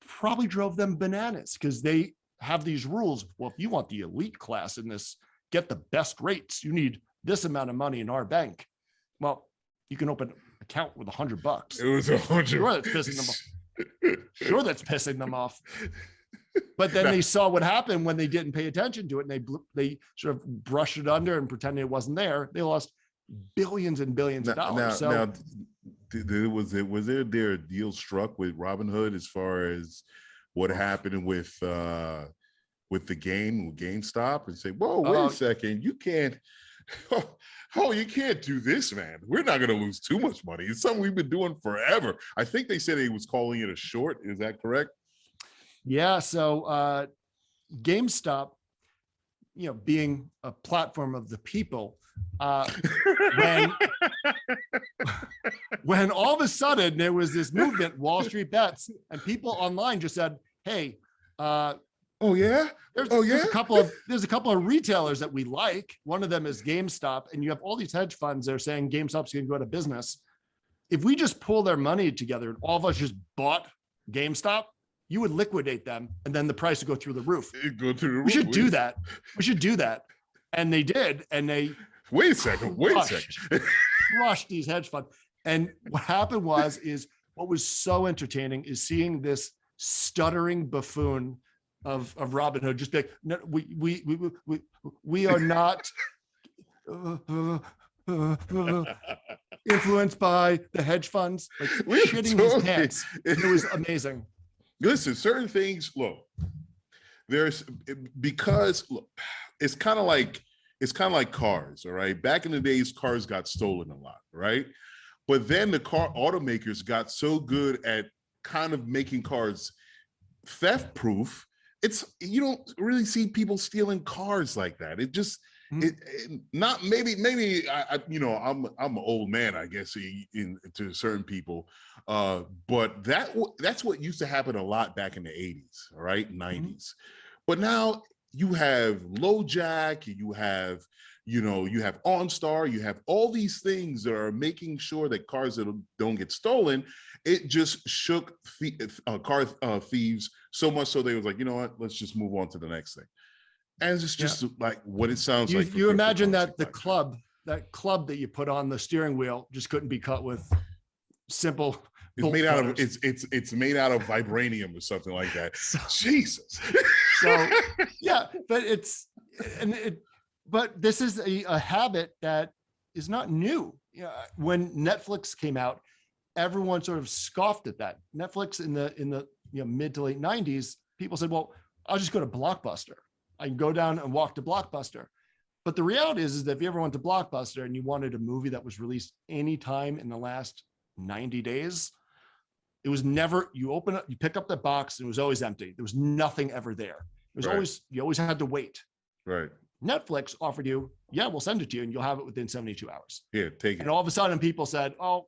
E: probably drove them bananas, because they have these rules. Well, if you want the elite class in this, get the best rates, you need this amount of money in our bank. Well, you can open an account with $100.
B: It was 100.
E: Sure, that's pissing them off. Sure, that's pissing them off. But then they saw what happened when they didn't pay attention to it, and they sort of brushed it under and pretended it wasn't there. They lost billions and billions of dollars.
B: Was there a deal struck with Robinhood as far as what happened with the GameStop, and say, whoa, wait a second, you can't. Oh, you can't do this, man. We're not going to lose too much money. It's something we've been doing forever. I think they said he was calling it a short. Is that correct?
E: Yeah. So GameStop, being a platform of the people, when all of a sudden there was this movement, Wall Street Bets, and people online just said, hey,
B: Oh yeah.
E: There's a couple of retailers that we like. One of them is GameStop, and you have all these hedge funds that are saying GameStop's going to go out of business. If we just pull their money together and all of us just bought GameStop, you would liquidate them, and then the price would go through the roof. We should do that. We should do that. And they did, and they
B: wait a second.
E: crushed these hedge funds. And what happened is what was so entertaining is seeing this stuttering buffoon of Robinhood just be like, no, we are not influenced by the hedge funds, like shitting his pants. It was amazing.
B: Listen, certain things, look, it's kind of like cars, all right? Back in the days, cars got stolen a lot, right? But then the car automakers got so good at kind of making cars theft proof. You don't really see people stealing cars like that. It just not maybe I'm an old man, I guess, to certain people, but that's what used to happen a lot back in the 80s, all right, 90s. But now you have LoJack, you have OnStar, you have all these things that are making sure that cars that don't get stolen. It just shook car thieves so much so they was like, you know what, let's just move on to the next thing. And it's just like what it sounds like.
E: You imagine that that club that you put on the steering wheel just couldn't be cut with simple.
B: It's made out of it's made out of vibranium or something like that. Jesus.
E: So yeah, but but this is a habit that is not new. When Netflix came out, everyone sort of scoffed at that. Netflix in the mid to late 90s, people said, well, I'll just go to Blockbuster. I can go down and walk to Blockbuster. But the reality is that if you ever went to Blockbuster and you wanted a movie that was released anytime in the last 90 days, it was never, you pick up the box and it was always empty. There was nothing ever there. It was always, you always had to wait.
B: Right.
E: Netflix offered you, yeah, we'll send it to you and you'll have it within 72 hours.
B: Yeah, take it.
E: And all of a sudden people said, oh,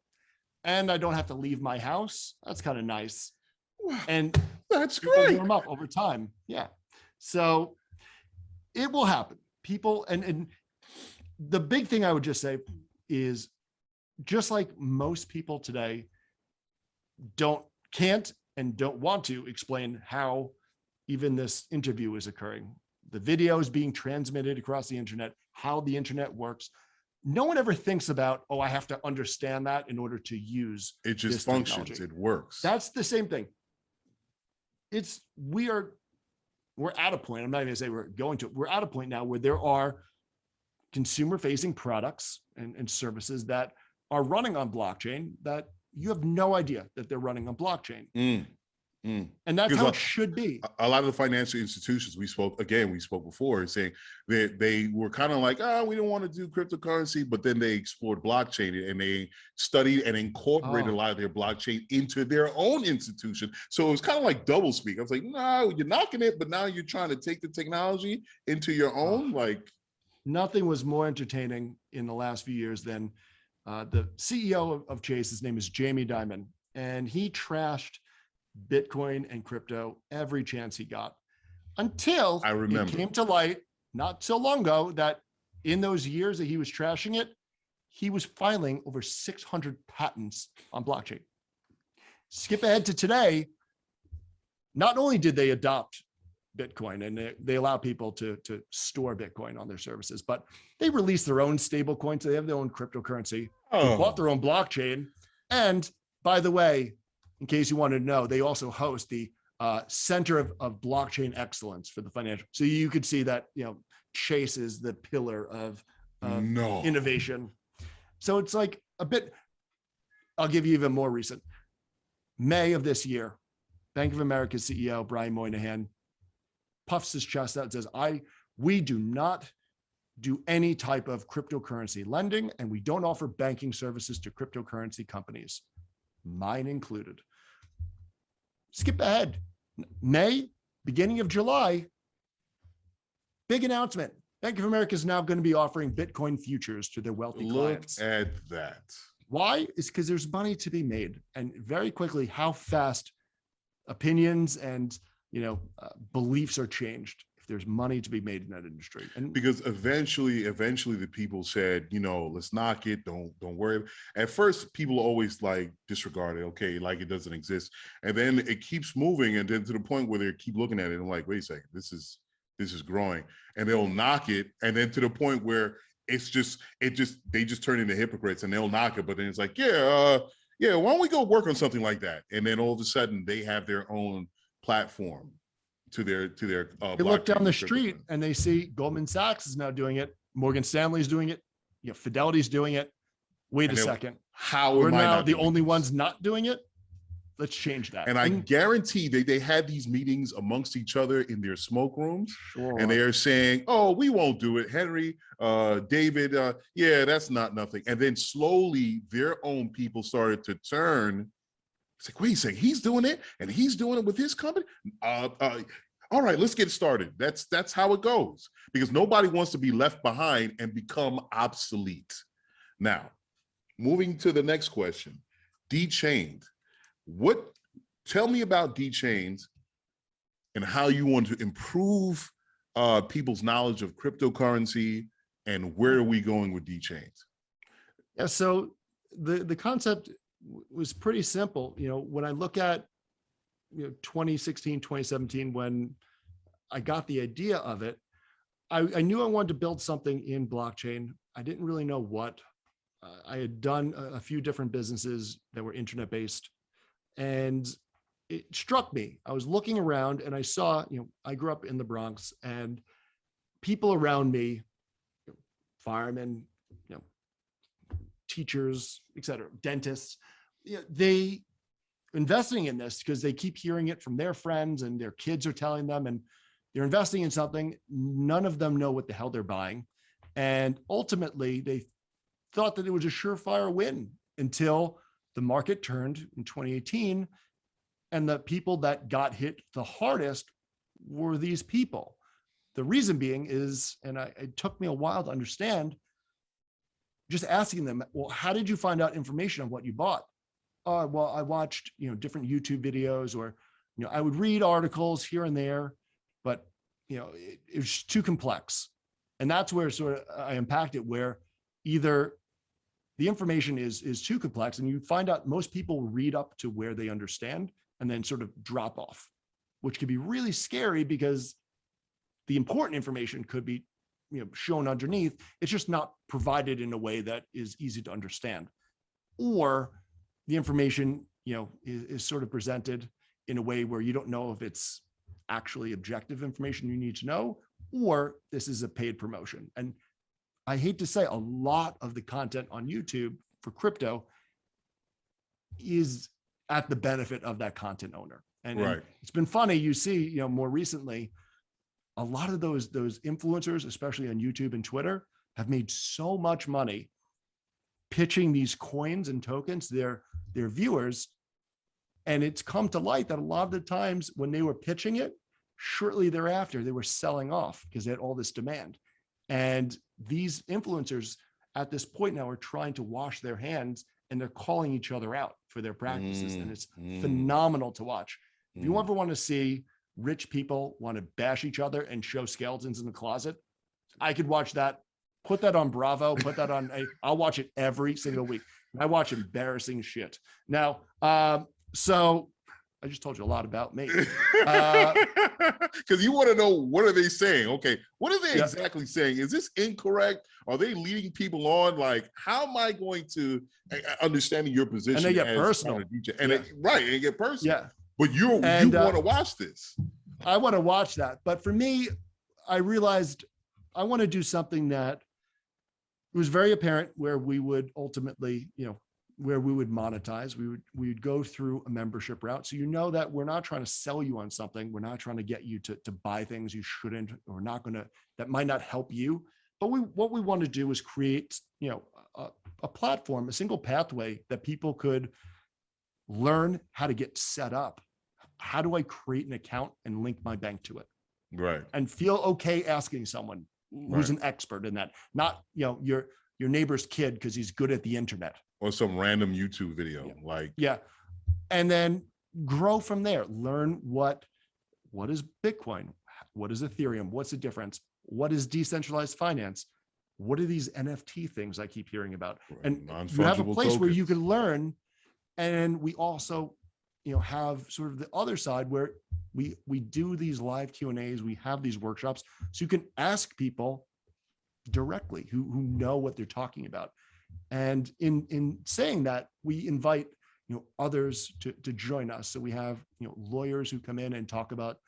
E: and I don't have to leave my house. That's kind of nice. And
B: that's great.
E: Warm up over time. Yeah. So it will happen. People, and the big thing I would just say is, just like most people today can't and don't want to explain how even this interview is occurring. The video is being transmitted across the internet, how the internet works. No one ever thinks about, oh, I have to understand that in order to use
B: it. Just functions. Technology. It works.
E: That's the same thing. We're at a point, I'm not even gonna say we're at a point now where there are consumer facing products and services that are running on blockchain that you have no idea that they're running on blockchain. And that's how it should be.
B: A lot of the financial institutions we spoke before saying they were kind of like, we don't want to do cryptocurrency, but then they explored blockchain and they studied and incorporated a lot of their blockchain into their own institution. So it was kind of like double speak. I was like, no, you're knocking it, but now you're trying to take the technology into your own. Like,
E: nothing was more entertaining in the last few years than the CEO of Chase. His name is Jamie Dimon, and he trashed Bitcoin and crypto every chance he got, until it came to light not so long ago that in those years that he was trashing it, he was filing over 600 patents on blockchain. Skip ahead to today. Not only did they adopt Bitcoin and they allow people to store Bitcoin on their services, but they release their own stable coins. So they have their own cryptocurrency. They bought their own blockchain. And by the way, in case you wanted to know, they also host the Center of Blockchain Excellence for the financial. So you could see that, Chase is the pillar of innovation. So it's like a bit, I'll give you even more recent. May of this year, Bank of America's CEO, Brian Moynihan, puffs his chest out and says, we do not do any type of cryptocurrency lending, and we don't offer banking services to cryptocurrency companies, mine included. Skip ahead. May, beginning of July, big announcement. Bank of America is now going to be offering Bitcoin futures to their wealthy clients.
B: Look at that.
E: Why? It's because there's money to be made. And very quickly, how fast opinions and beliefs are changed, if there's money to be made in that industry. And
B: because eventually the people said, let's knock it. Don't worry. At first, people always like disregard it. Okay, like it doesn't exist. And then it keeps moving. And then to the point where they keep looking at it and like, wait a second, this is growing. And they'll knock it. And then to the point where they just turn into hypocrites and they'll knock it. But then it's like, yeah, why don't we go work on something like that? And then all of a sudden they have their own platform to their
E: they look down the street and they see Goldman Sachs is now doing it, Morgan Stanley's doing it, Fidelity's doing it. Wait a second, we're now the only ones not doing it? Let's change that.
B: And I guarantee they had these meetings amongst each other in their smoke rooms.
E: Sure.
B: And they are saying, oh, we won't do it. Henry, David, yeah, that's not nothing. And then slowly their own people started to turn. It's like, wait a second, he's doing it and he's doing it with his company. All right, let's get started. That's how it goes, because nobody wants to be left behind and become obsolete. Now, moving to the next question, Dchained. Tell me about Dchained and how you want to improve people's knowledge of cryptocurrency, and where are we going with Dchained?
E: Yeah, so the concept was pretty simple. When I look at 2016, 2017, when I got the idea of it, I knew I wanted to build something in blockchain. I didn't really know what. I had done a few different businesses that were internet based, and it struck me. I was looking around and I saw, I grew up in the Bronx, and people around me, firemen, teachers, et cetera, dentists, they investing in this because they keep hearing it from their friends and their kids are telling them, and they're investing in something. None of them know what the hell they're buying. And ultimately they thought that it was a surefire win until the market turned in 2018. And the people that got hit the hardest were these people. The reason being is, and it took me a while to understand, just asking them, well, how did you find out information on what you bought? Well, I watched, different YouTube videos, or, I would read articles here and there, but, it was too complex. And that's where sort of I unpacked it, where either the information is too complex, and you find out most people read up to where they understand and then sort of drop off, which could be really scary because the important information could be, shown underneath. It's just not provided in a way that is easy to understand, or the information, is sort of presented in a way where you don't know if it's actually objective information you need to know, or this is a paid promotion. And I hate to say, a lot of the content on YouTube for crypto is at the benefit of that content owner. And,
B: right.
E: And it's been funny, you see, more recently, a lot of those influencers, especially on YouTube and Twitter, have made so much money pitching these coins and tokens to their viewers. And it's come to light that a lot of the times when they were pitching it, shortly thereafter, they were selling off because they had all this demand. And these influencers at this point now are trying to wash their hands, and they're calling each other out for their practices. And it's phenomenal to watch. If you ever want to see rich people want to bash each other and show skeletons in the closet, I could watch that. Put that on Bravo, put that on, I'll watch it every single week. I watch embarrassing shit. Now, so I just told you a lot about me.
B: Because you want to know, what are they saying? Okay, what are they exactly saying? Is this incorrect? Are they leading people on? Like, how am I going to understanding your position?
E: And they get personal.
B: And they get personal.
E: Yeah.
B: But you want to watch this.
E: I want to watch that. But for me, I realized I want to do something that was very apparent, where we would ultimately, where we would monetize. We would go through a membership route. So that we're not trying to sell you on something. We're not trying to get you to buy things you shouldn't, or not going to, that might not help you. But what we want to do is create, a platform, a single pathway that people could learn how to get set up. How do I create an account and link my bank to it?
B: Right. And
E: feel okay asking someone who's an expert in that, not, your neighbor's kid because he's good at the internet.
B: Or some random YouTube video.
E: And then grow from there. Learn what what is Bitcoin? What is Ethereum? What's the difference? What is decentralized finance? What are these NFT things I keep hearing about?
B: Right.
E: And you have a
B: Non-fungible
E: place where you
B: tokens.
E: can learn. And we also, have sort of the other side where we do these live Q&As, we have these workshops, so you can ask people directly who know what they're talking about. And in saying that, we invite others to join us. So we have lawyers who come in and talk about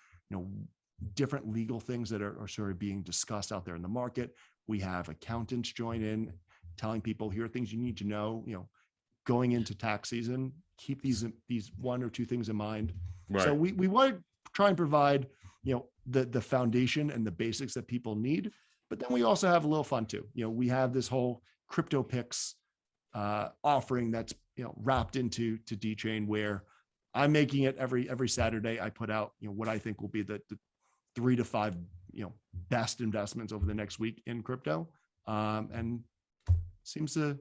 E: different legal things that are sort of being discussed out there in the market. We have accountants join in, telling people here are things you need to know. Going into tax season, keep these one or two things in mind.
B: Right.
E: So we want to try and provide the foundation and the basics that people need. But then we also have a little fun too. We have this whole crypto picks offering that's wrapped into Dchained, where I'm making it every Saturday. I put out what I think will be the 3 to 5 best investments over the next week in crypto, and seems to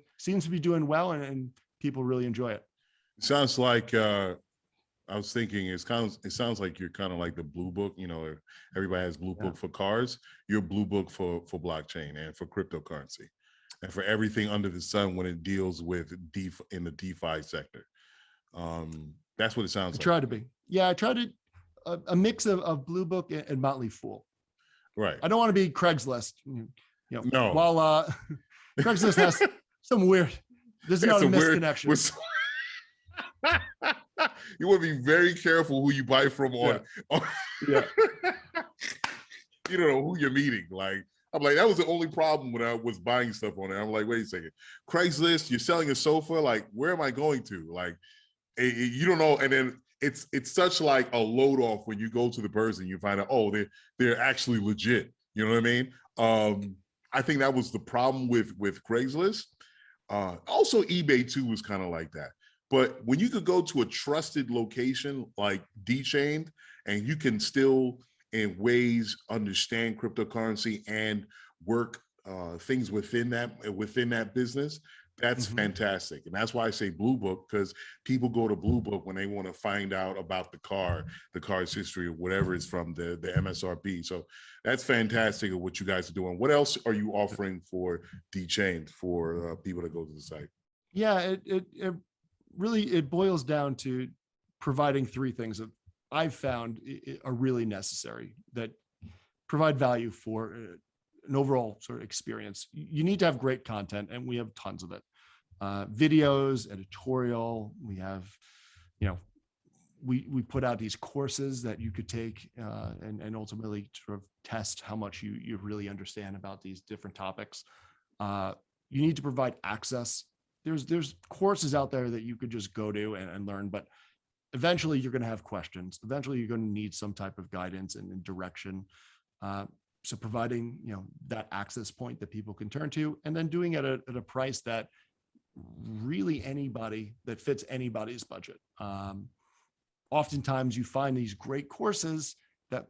E: be doing well, and people really enjoy it.
B: It sounds like I was thinking it sounds like you're kind of like the blue book. Everybody has blue book for cars. You're blue book for blockchain and for cryptocurrency, and for everything under the sun when it deals with DeFi in the DeFi sector. That's what it sounds like.
E: I try to be. Yeah, I try to a mix of blue book and Motley Fool.
B: Right.
E: I don't want to be Craigslist.
B: No.
E: While Craigslist has some weird. This is not a misconnection.
B: You want to be very careful who you buy from on.
E: Yeah.
B: You don't know who you're meeting. Like, I'm like, that was the only problem when I was buying stuff on it. I'm like, wait a second, Craigslist, you're selling a sofa. Like, where am I going to? Like, you don't know. And then it's such like a load off when you go to the person, you find out, oh, they're actually legit. You know what I mean? I think that was the problem with Craigslist. Also, eBay too was kind of like that. But when you could go to a trusted location like Dchained, and you can still in ways understand cryptocurrency and work things within that business, that's fantastic. And that's why I say blue book, because people go to blue book when they want to find out about the car's history, or whatever is from the MSRP. So that's fantastic of what you guys are doing. What else are you offering for Dchained for people that go to the site?
E: Yeah, it really boils down to providing 3 things that I've found are really necessary that provide value for an overall sort of experience. You need to have great content, and we have tons of it. Videos, editorial. We have, we put out these courses that you could take and ultimately sort of test how much you really understand about these different topics. You need to provide access. There's courses out there that you could just go to and learn, but eventually you're going to have questions. Eventually you're going to need some type of guidance and direction. So providing, that access point that people can turn to, and then doing it at a price that really that fits anybody's budget. Oftentimes you find these great courses that,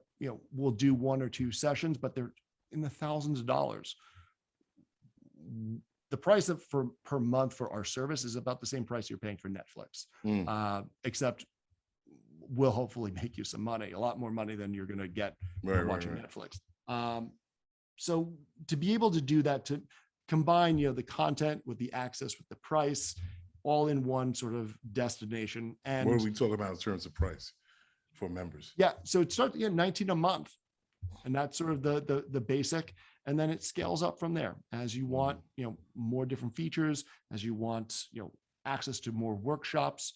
E: will do 1 or 2 sessions, but they're in the thousands of dollars. The price per month for our service is about the same price you're paying for Netflix, except we'll hopefully make you some money, a lot more money than you're going to get watching Netflix. So to be able to do that, to combine, the content with the access, with the price, all in one sort of destination. And
B: what are we talking about in terms of price for members?
E: Yeah, so it starts at $19 a month, and that's sort of the basic. And then it scales up from there as you want, more different features, as you want, access to more workshops,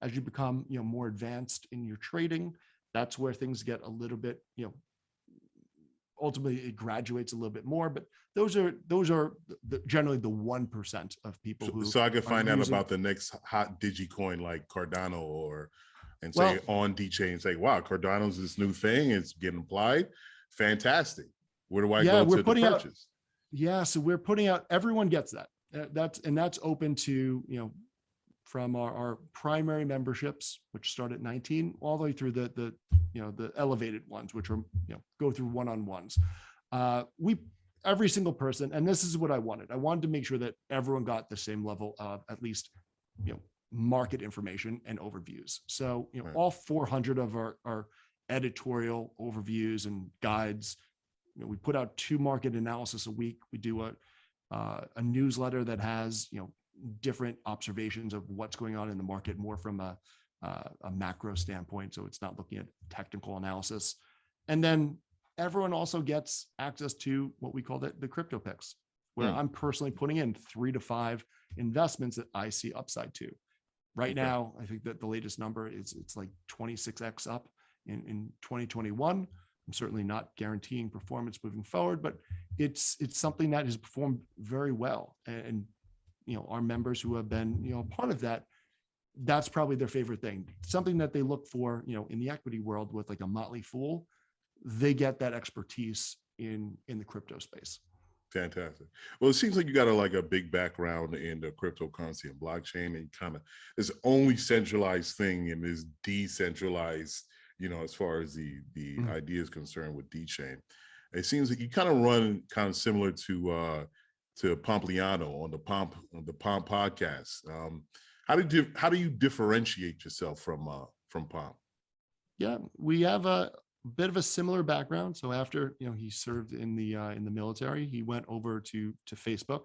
E: as you become, more advanced in your trading. That's where things get a little bit, ultimately it graduates a little bit more, but those are generally the 1% of people who.
B: So I could find out about the next hot digicoin like Cardano say on Dchained, say, wow, Cardano's this new thing, it's getting applied. Fantastic. Where do I go to purchase?
E: So we're putting out, everyone gets that. That's open to, from our primary memberships, which start at 19, all the way through the elevated ones, which are, go through one-on-ones. Every single person, and this is what I wanted. I wanted to make sure that everyone got the same level of at least, market information and overviews. So, all 400 of our editorial overviews and guides. We put out 2 market analysis a week. We do a newsletter that has, different observations of what's going on in the market, more from a macro standpoint. So it's not looking at technical analysis. And then everyone also gets access to what we call the crypto picks, where I'm personally putting in 3 to 5 investments that I see upside to. Right now, I think that the latest number is it's like 26x up in 2021. I'm certainly not guaranteeing performance moving forward, but it's something that has performed very well. And our members who have been part of that, that's probably their favorite thing. Something that they look for, in the equity world with like a motley fool, they get that expertise in the crypto space.
B: Fantastic. Well, it seems like you got a big background in the cryptocurrency and blockchain, and kind of this only centralized thing and this decentralized, as far as the idea is concerned with Dchained. It seems like you kind of run kind of similar to Pompliano on the Pomp podcast. How do you differentiate yourself from Pomp? Yeah,
E: we have a bit of a similar background. So after he served in the military, he went over to Facebook.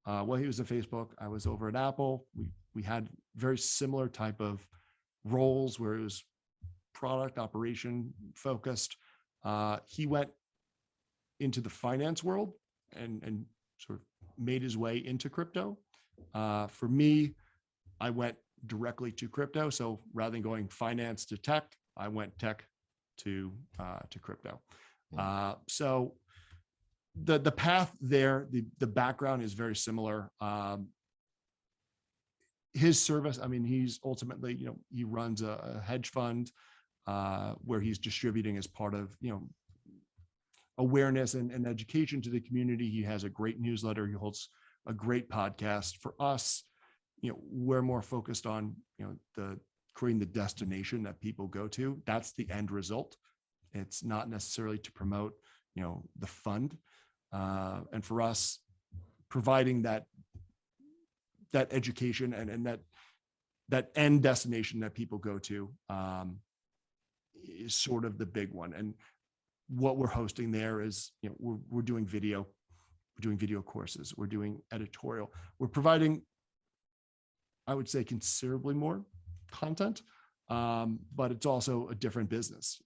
E: While he was at Facebook, I was over at Apple. We had very similar type of roles where it was product operation focused. He went into the finance world and sort of made his way into crypto. For me, I went directly to crypto. So rather than going finance to tech, I went tech to crypto. So the path there, the background is very similar. His service, he's ultimately, he runs a hedge fund where he's distributing as part of, awareness and education to the community. He has a great newsletter. He holds a great podcast. For us, we're more focused on, creating the destination that people go to. That's the end result. It's not necessarily to promote, the fund. And for us, providing that education and that end destination that people go to is sort of the big one. And what we're hosting there is, we're doing video, courses, we're doing editorial, we're providing, I would say, considerably more content, but it's also a different business.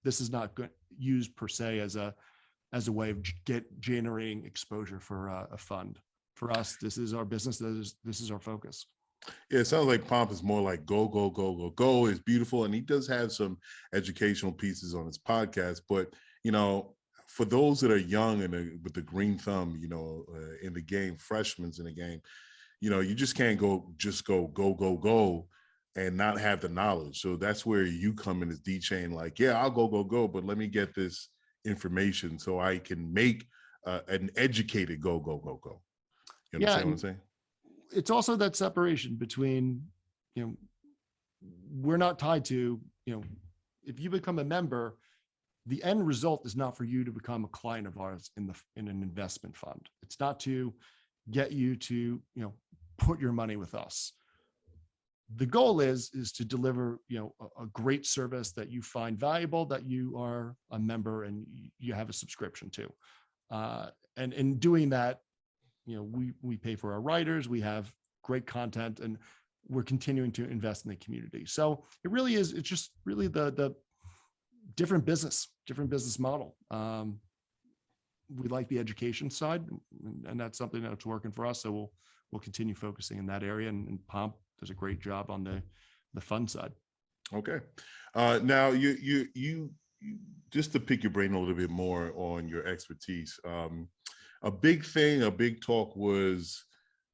E: This is not used per se as a way of generating exposure for a fund. For us, this is our business. This is our focus.
B: Yeah, it sounds like Pomp is more like go, go, go, go, go is beautiful. And he does have some educational pieces on his podcast, but, for those that are young and with the green thumb, in the game, freshmen in the game, you just can't go and not have the knowledge. So that's where you come in as Dchained, like, yeah, I'll go, but let me get this information so I can make an educated go. You understand what I'm saying?
E: It's also that separation between, we're not tied to, if you become a member, the end result is not for you to become a client of ours in an investment fund. It's not to get you to, put your money with us. The goal is to deliver, a great service that you find valuable, that you are a member and you have a subscription to. And in doing that, we pay for our writers, we have great content, and we're continuing to invest in the community. So it really is, it's just really the different business model. We like the education side, and that's something that's working for us. So we'll continue focusing in that area, and Pomp does a great job on the fund side.
B: Okay. Now you just to pick your brain a little bit more on your expertise. A big talk was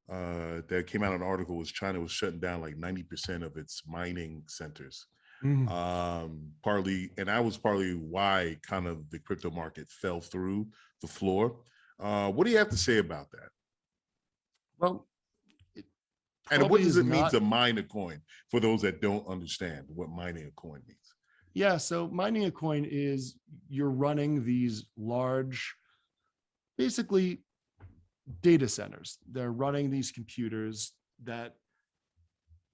B: that came out in an article was China was shutting down like 90% of its mining centers. Partly why kind of the crypto market fell through the floor. What do you have to say about that?
E: Well,
B: and what does it mean to mine a coin for those that don't understand what mining a coin means?
E: Yeah, so mining a coin is you're running these large, basically data centers. They're running these computers that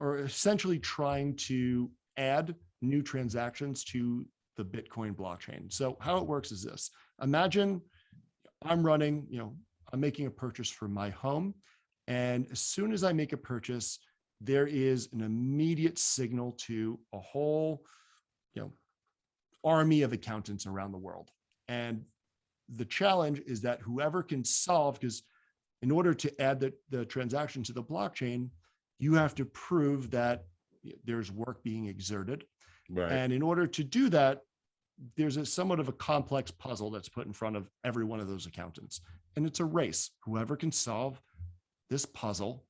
E: are essentially trying to add new transactions to the Bitcoin blockchain. So how it works is this. Imagine I'm running, I'm making a purchase for my home. And as soon as I make a purchase, there is an immediate signal to a whole, army of accountants around the world. And the challenge is that whoever can solve, because in order to add the transaction to the blockchain, you have to prove that there's work being exerted.
B: Right.
E: And in order to do that, there's somewhat of a complex puzzle that's put in front of every one of those accountants. And it's a race. Whoever can solve this puzzle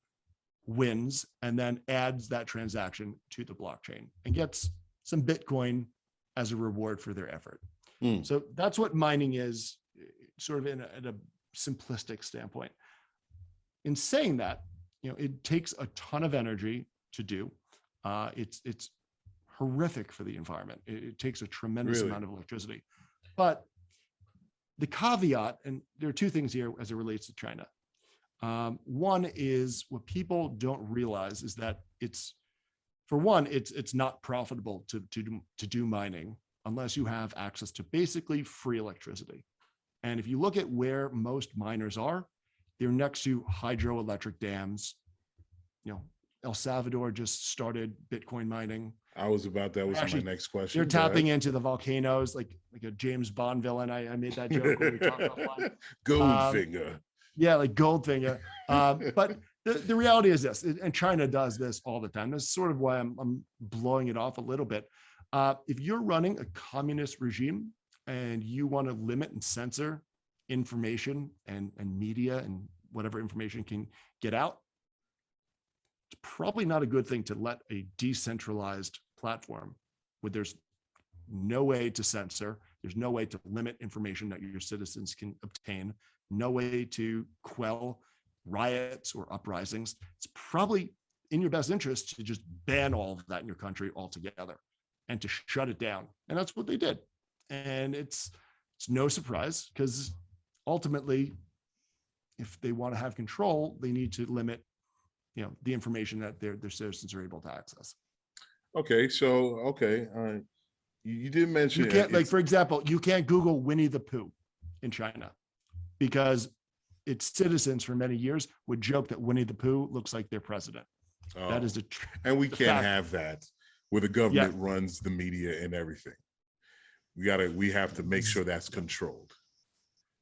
E: wins and then adds that transaction to the blockchain and gets some Bitcoin as a reward for their effort. So that's what mining is, sort of at a simplistic standpoint. In saying that, it takes a ton of energy to do. It's horrific for the environment. It takes a tremendous amount of electricity. But the caveat, and there are two things here as it relates to China. One is what people don't realize is that it's not profitable to do mining unless you have access to basically free electricity. And if you look at where most miners are, they're next to hydroelectric dams. El Salvador just started Bitcoin mining.
B: That was my next question.
E: They're tapping into the volcanoes like a James Bond villain. I made that joke when we talked offline.
B: Goldfinger.
E: Yeah, like Goldfinger. But the reality is this, and China does this all the time. That's sort of why I'm blowing it off a little bit. If you're running a communist regime and you want to limit and censor information and media and whatever information can get out, it's probably not a good thing to let a decentralized platform where there's no way to censor, there's no way to limit information that your citizens can obtain, no way to quell riots or uprisings. It's probably in your best interest to just ban all of that in your country altogether and to shut it down. And that's what they did. And it's no surprise, because ultimately, if they want to have control, they need to limit, the information that their citizens are able to access.
B: Okay, so all right. You did mention
E: you can't, for example, you can't Google Winnie the Pooh in China because its citizens for many years would joke that Winnie the Pooh looks like their president. That is
B: and we can't have that where the government runs the media and everything. We have to make sure that's controlled.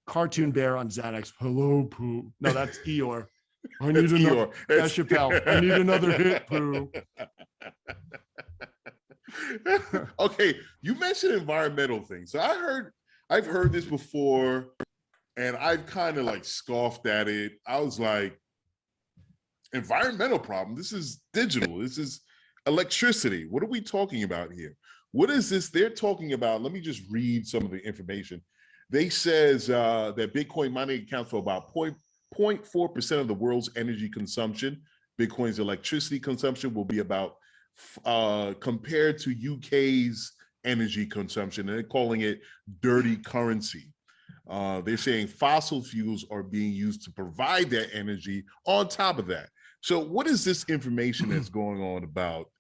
E: Cartoon bear on Xanax. Hello, Pooh. No, that's Eeyore. I need another. That's Chappelle. I need another hit, Pooh.
B: Okay, you mentioned environmental things. So I've heard this before, and I've kind of like scoffed at it. I was like, environmental problem. This is digital. This is electricity. What are we talking about here? What is this they're talking about? Let me just read some of the information. They says that Bitcoin mining accounts for about 0.4% of the world's energy consumption. Bitcoin's electricity consumption will be about compared to UK's energy consumption, and they're calling it dirty currency. They're saying fossil fuels are being used to provide that energy on top of that. So what is this information that's going on about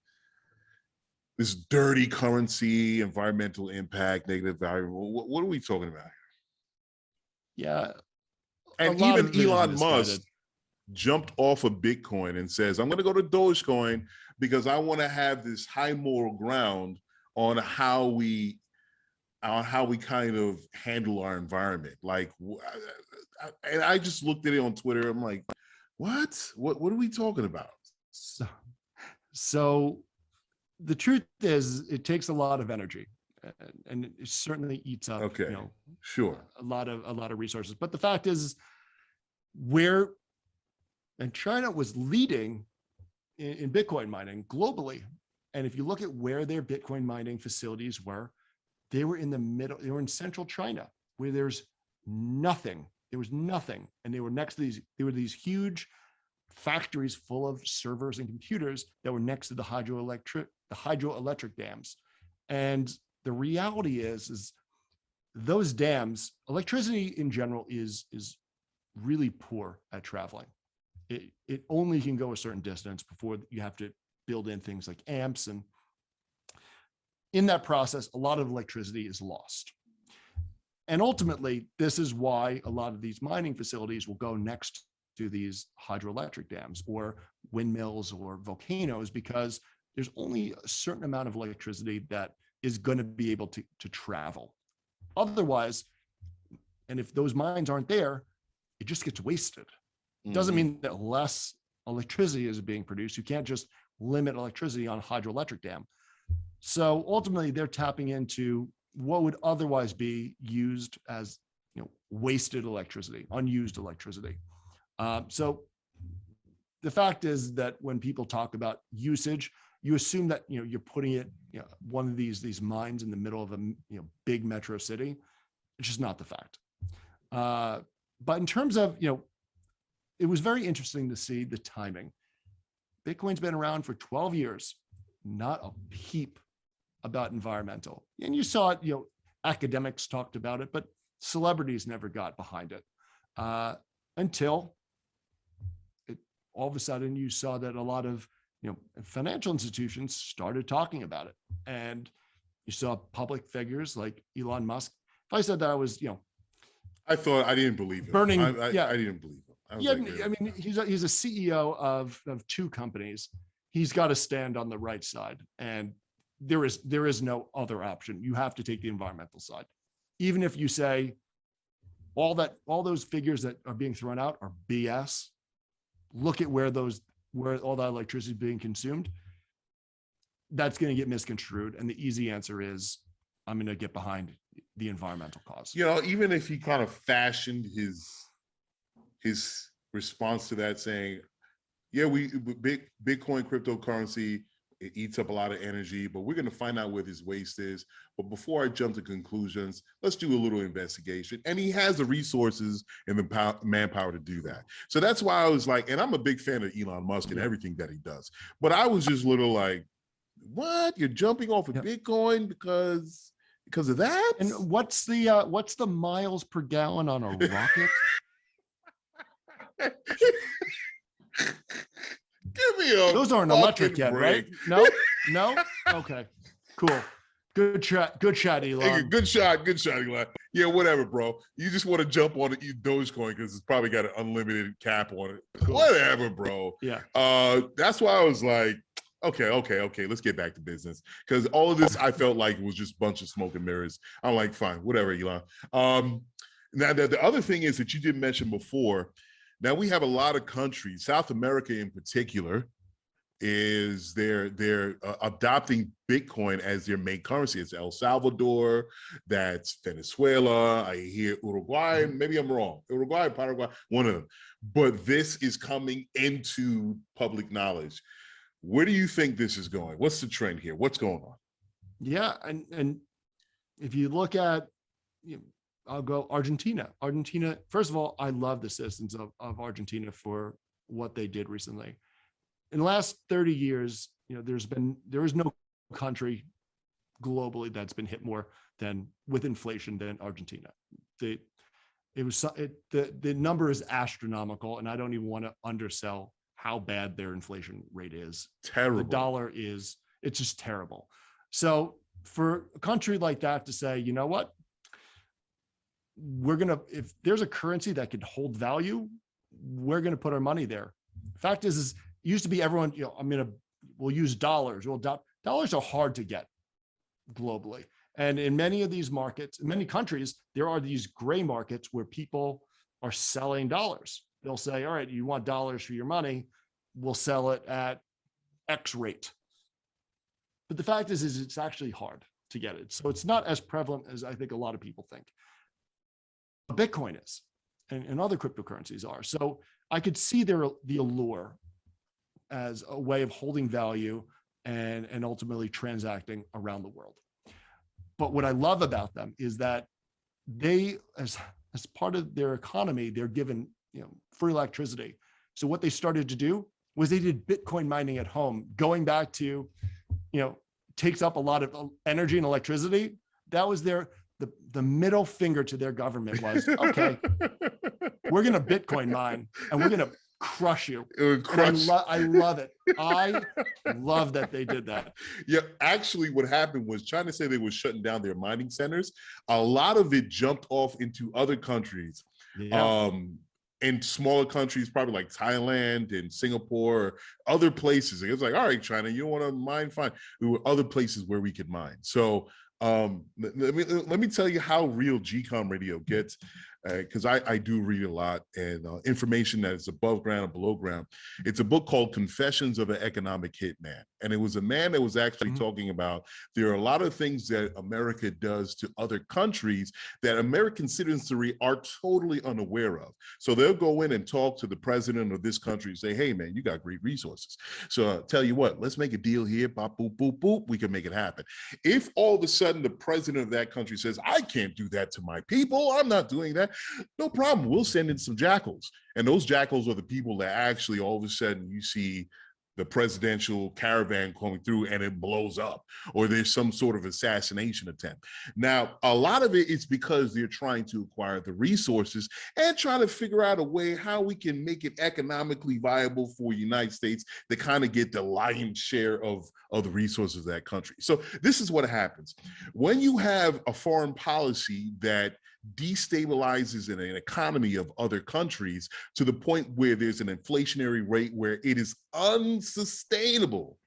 B: this dirty currency, environmental impact, negative value? What are we talking about here?
E: Yeah.
B: And even Elon Musk jumped off of Bitcoin and says, I'm going to go to Dogecoin because I want to have this high moral ground on how we kind of handle our environment. Like, and I just looked at it on Twitter. I'm like, what are we talking about?
E: So the truth is it takes a lot of energy, and it certainly eats up,
B: sure,
E: a lot of resources. But the fact is, and China was leading in Bitcoin mining globally. And if you look at where their Bitcoin mining facilities were, they were in the middle, they were in central China where there's nothing. There was nothing. And they were next to these huge factories full of servers and computers that were next to the hydroelectric dams. And the reality is those dams, electricity in general is really poor at traveling. It only can go a certain distance before you have to build in things like amps. And in that process, a lot of electricity is lost. And ultimately, this is why a lot of these mining facilities will go next to these hydroelectric dams or windmills or volcanoes, because there's only a certain amount of electricity that is going to be able to travel. Otherwise, and if those mines aren't there, it just gets wasted. It doesn't mean that less electricity is being produced. You can't just limit electricity on a hydroelectric dam. So ultimately, they're tapping into what would otherwise be used as, wasted electricity, unused electricity. So the fact is that when people talk about usage, you assume that you're putting it, one of these mines in the middle of a big metro city. It's just not the fact. But in terms of it was very interesting to see the timing. Bitcoin's been around for 12 years, not a peep about environmental. And you saw it, academics talked about it, but celebrities never got behind it until all of a sudden you saw that a lot of financial institutions started talking about it. And you saw public figures like Elon Musk. If I said that I was,
B: I thought I didn't believe it.
E: Burning,
B: I didn't believe it.
E: I mean, he's a CEO of two companies. He's got to stand on the right side, and there is no other option. You have to take the environmental side, even if you say all those figures that are being thrown out are BS. Look at where all that electricity is being consumed. That's going to get misconstrued, and the easy answer is I'm going to get behind the environmental cause.
B: Even if he kind of fashioned his response to that saying, yeah, Bitcoin cryptocurrency, it eats up a lot of energy, but we're going to find out where this waste is. But before I jump to conclusions, let's do a little investigation. And he has the resources and the manpower to do that. So that's why I was like, and I'm a big fan of Elon Musk and everything that he does. But I was just a little like, what? You're jumping off of Bitcoin because of that?
E: And what's the miles per gallon on a rocket?
B: Give me a
E: Those aren't electric yet,
B: break.
E: right? No. Okay, cool. Good shot, Elon.
B: Hey, good shot, Elon. Yeah, whatever, bro. You just want to jump on the Dogecoin because it's probably got an unlimited cap on it. Cool. Whatever, bro.
E: Yeah.
B: That's why I was like, okay. Let's get back to business, because all of this I felt like it was just a bunch of smoke and mirrors. I'm like, fine, whatever, Elon. Now the other thing is that you did mention before. Now we have a lot of countries, South America in particular, is they're adopting Bitcoin as their main currency. It's El Salvador, that's Venezuela, I hear Uruguay, maybe I'm wrong, Uruguay, Paraguay, one of them. But this is coming into public knowledge. Where do you think this is going? What's the trend here? What's going on?
E: Yeah, and if you look at, I'll go Argentina. Argentina, first of all, I love the citizens of Argentina for what they did recently. In the last 30 years, there is no country globally that's been hit more with inflation than Argentina. The number is astronomical, and I don't even want to undersell how bad their inflation rate is.
B: Terrible.
E: The dollar it's just terrible. So for a country like that to say, you know what, if there's a currency that could hold value, we're going to put our money there. Fact is it used to be everyone, we'll use dollars. Well, dollars are hard to get globally. And in many of these markets, in many countries, there are these gray markets where people are selling dollars. They'll say, all right, you want dollars for your money, we'll sell it at X rate. But the fact is it's actually hard to get it. So it's not as prevalent as I think a lot of people think. Bitcoin is, and other cryptocurrencies are. So I could see the allure as a way of holding value and ultimately transacting around the world. But what I love about them is that they, as part of their economy, they're given free electricity. So what they started to do was they did Bitcoin mining at home, going back to, takes up a lot of energy and electricity. That was the middle finger to their government was, okay, we're going to Bitcoin mine, and we're going to crush you.
B: It would
E: And
B: crush.
E: I love it. I love that they did that.
B: Yeah, actually, what happened was China said they were shutting down their mining centers. A lot of it jumped off into other countries.
E: Yeah.
B: In smaller countries, probably like Thailand and Singapore, other places. It was like, all right, China, you don't want to mine? Fine. There were other places where we could mine. So let me tell you how real GCOM radio gets, because I do read a lot and information that is above ground and below ground. It's a book called Confessions of an Economic Hitman. And it was a man that was actually talking about there are a lot of things that America does to other countries that American citizenry are totally unaware of. So they'll go in and talk to the president of this country and say, hey, man, you got great resources. So tell you what, let's make a deal here. Bop, boop, boop, boop. We can make it happen. If all of a sudden the president of that country says, I can't do that to my people, I'm not doing that, no problem. We'll send in some jackals. And those jackals are the people that actually all of a sudden you see the presidential caravan coming through and it blows up, or there's some sort of assassination attempt. Now, a lot of it is because they're trying to acquire the resources and trying to figure out a way how we can make it economically viable for the United States to kind of get the lion's share of the resources of that country. So this is what happens. When you have a foreign policy that destabilizes an economy of other countries to the point where there's an inflationary rate where it is unsustainable.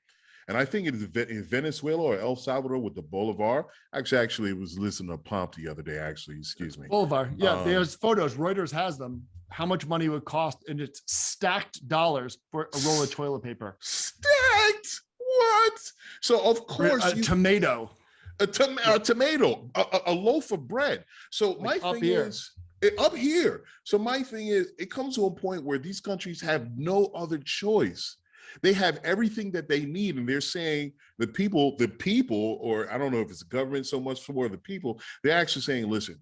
B: And I think it is in Venezuela or El Salvador with the Bolivar. Actually, it was listening to Pomp the other day, excuse me.
E: Bolivar, yeah, there's photos. Reuters has them. How much money it would cost, and it's stacked dollars for a roll of toilet paper.
B: Stacked? What? So of course,
E: a tomato.
B: A tomato, a loaf of bread. So my thing is, up here. So my thing is, it comes to a point where these countries have no other choice. They have everything that they need, and they're saying the people, or I don't know if it's the government so much for the people, they're actually saying, listen,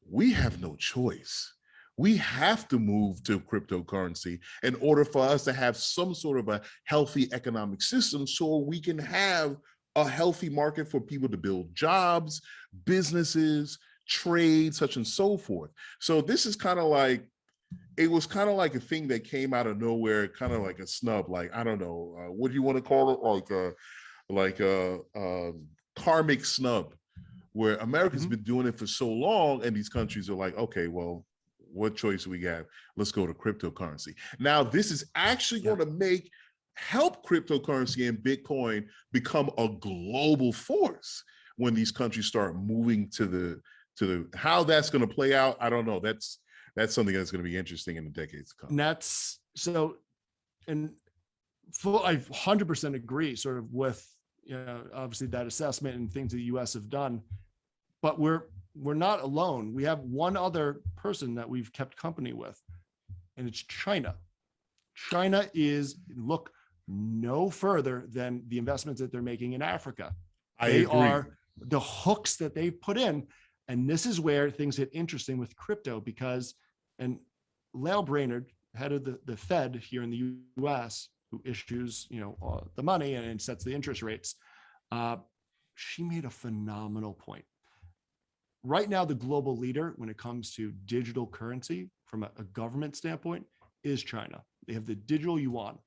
B: we have no choice. We have to move to cryptocurrency in order for us to have some sort of a healthy economic system so we can have a healthy market for people to build jobs, businesses, trade, such and so forth. So this is kind of like, it was kind of like a thing that came out of nowhere, kind of like a snub, like, I don't know, what do you want to call it? Like a karmic snub, where America's been doing it for so long and these countries are like, okay, well, what choice do we have? Let's go to cryptocurrency. Now, this is actually going to help cryptocurrency and Bitcoin become a global force when these countries start moving to the how that's going to play out. I don't know. That's something that's going to be interesting in the decades to come.
E: And that's so, and I 100% agree sort of with, obviously that assessment and things that the US have done, but we're not alone. We have one other person that we've kept company with, and it's China. China is, look no further than the investments that they're making in Africa. They are the hooks that they put in. And this is where things get interesting with crypto, because, and Lael Brainerd, head of the Fed here in the US, who issues, the money and sets the interest rates, she made a phenomenal point. Right now, the global leader when it comes to digital currency from a government standpoint is China. They have the digital yuan.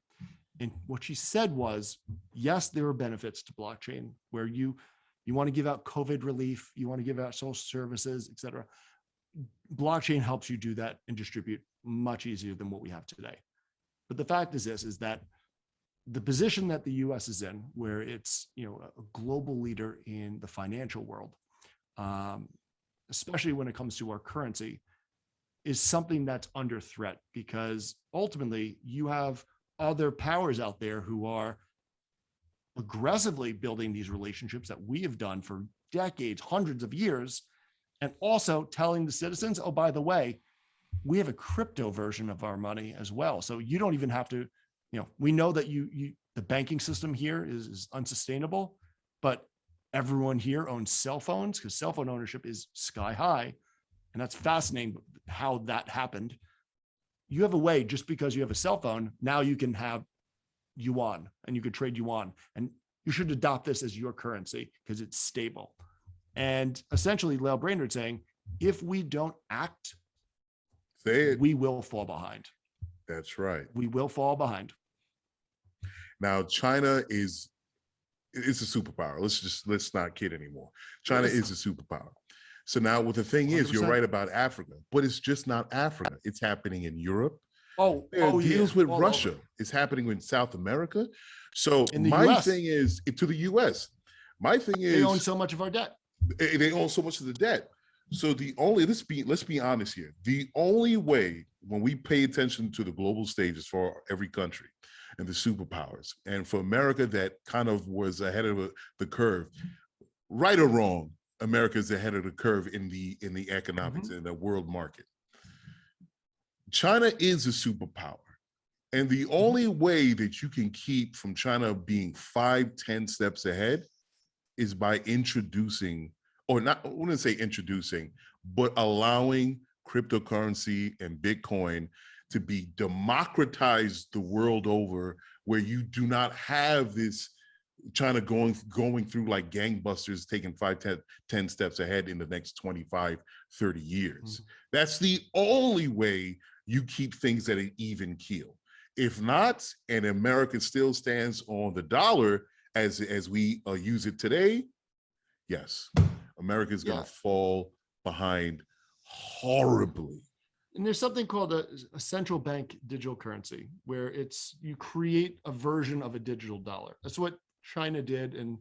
E: And what she said was, yes, there are benefits to blockchain where you want to give out COVID relief, you want to give out social services, et cetera. Blockchain helps you do that and distribute much easier than what we have today. But the fact is this, is that the position that the US is in, where it's, a global leader in the financial world, especially when it comes to our currency, is something that's under threat, because ultimately you have other powers out there who are aggressively building these relationships that we have done for decades, hundreds of years, and also telling the citizens, oh, by the way, we have a crypto version of our money as well. So you don't even have to, we know that the banking system here is unsustainable, but everyone here owns cell phones because cell phone ownership is sky high. And that's fascinating how that happened. You have a way, just because you have a cell phone, now you can have yuan and you could trade yuan, and you should adopt this as your currency because it's stable. And essentially Lael Brainerd saying, if we don't act, we will fall behind.
B: That's right.
E: We will fall behind.
B: Now, China is a superpower. Let's not kid anymore. China is a superpower. So now what the thing is, you're
E: 100%.
B: right about Africa, but it's just not Africa. It's happening in Europe. There are deals
E: yeah.
B: with
E: All
B: Russia.
E: over.
B: It's happening in South America. So
E: In the
B: my
E: US.
B: thing is to the US. My thing is
E: They own so much of our debt.
B: they own so much of the debt. So let's be honest here. The only way when we pay attention to the global stages for every country and the superpowers, and for America that kind of was ahead of the curve, right or wrong, America is ahead of the curve in the economics in the world market. China is a superpower. And the only way that you can keep from China being 5-10 steps ahead is by introducing, or not, I wouldn't say introducing, but allowing cryptocurrency and Bitcoin to be democratized the world over, where you do not have this China going through like gangbusters, taking 5-10 steps ahead in the next 25, 30 years. That's the only way you keep things at an even keel. If not, and America still stands on the dollar as we use it today, yes, America is going to fall behind horribly.
E: And there's something called a central bank digital currency, where you create a version of a digital dollar. That's what China did in,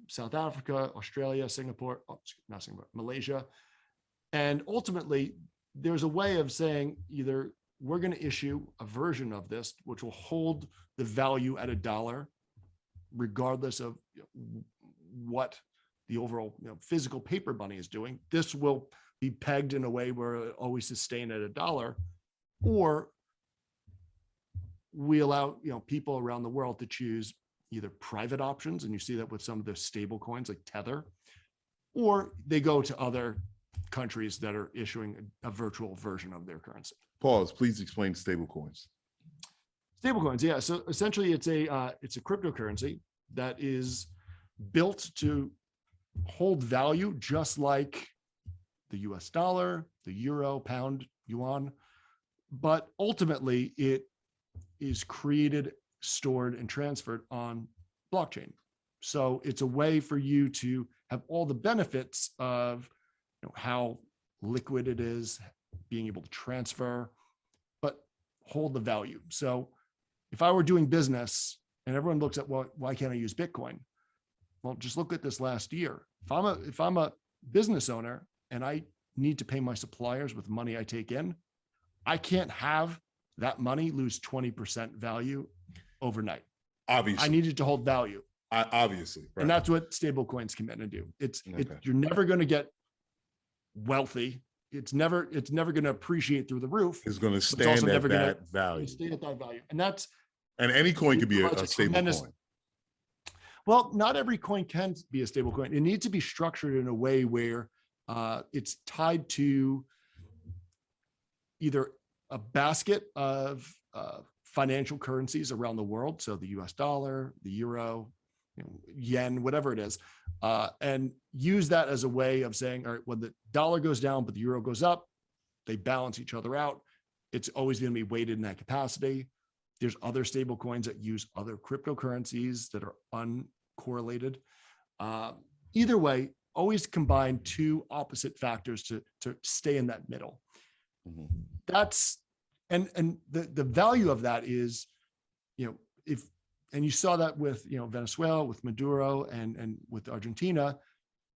E: South Africa, Australia, Singapore, not Singapore, Malaysia. And ultimately, there's a way of saying either we're going to issue a version of this, which will hold the value at $1, regardless of what the overall physical paper money is doing. This will be pegged in a way where it always sustain at $1, or we allow people around the world to choose either private options, and you see that with some of the stable coins like Tether, or they go to other countries that are issuing a virtual version of their currency.
B: Pause. Please explain stablecoins.
E: Stablecoins, yeah. So essentially, it's a cryptocurrency that is built to hold value, just like the US dollar, the euro, pound, yuan, but ultimately it is created, stored, and transferred on blockchain. So it's a way for you to have all the benefits of how liquid it is, being able to transfer, but hold the value. So if I were doing business and everyone looks at, well, why can't I use Bitcoin? Well, just look at this last year. If I'm a business owner and I need to pay my suppliers with money I take in, I can't have that money lose 20% value overnight.
B: Obviously.
E: I need it to hold value.
B: Obviously. Right.
E: And that's what stable coins come in and do. You're never going to get wealthy. It's never going to appreciate through the roof.
B: It's going to stand at that value.
E: Stay at that value.
B: And any coin could be a stable coin.
E: Well, not every coin can be a stable coin. It needs to be structured in a way where it's tied to either a basket of financial currencies around the world. So the US dollar, the euro, yen, whatever it is, and use that as a way of saying, all right, when the dollar goes down, but the euro goes up, they balance each other out. It's always going to be weighted in that capacity. There's other stable coins that use other cryptocurrencies that are uncorrelated. Either way, always combine two opposite factors to stay in that middle.
B: Mm-hmm.
E: That's, and the value of that is, and you saw that with, Venezuela, with Maduro, and with Argentina.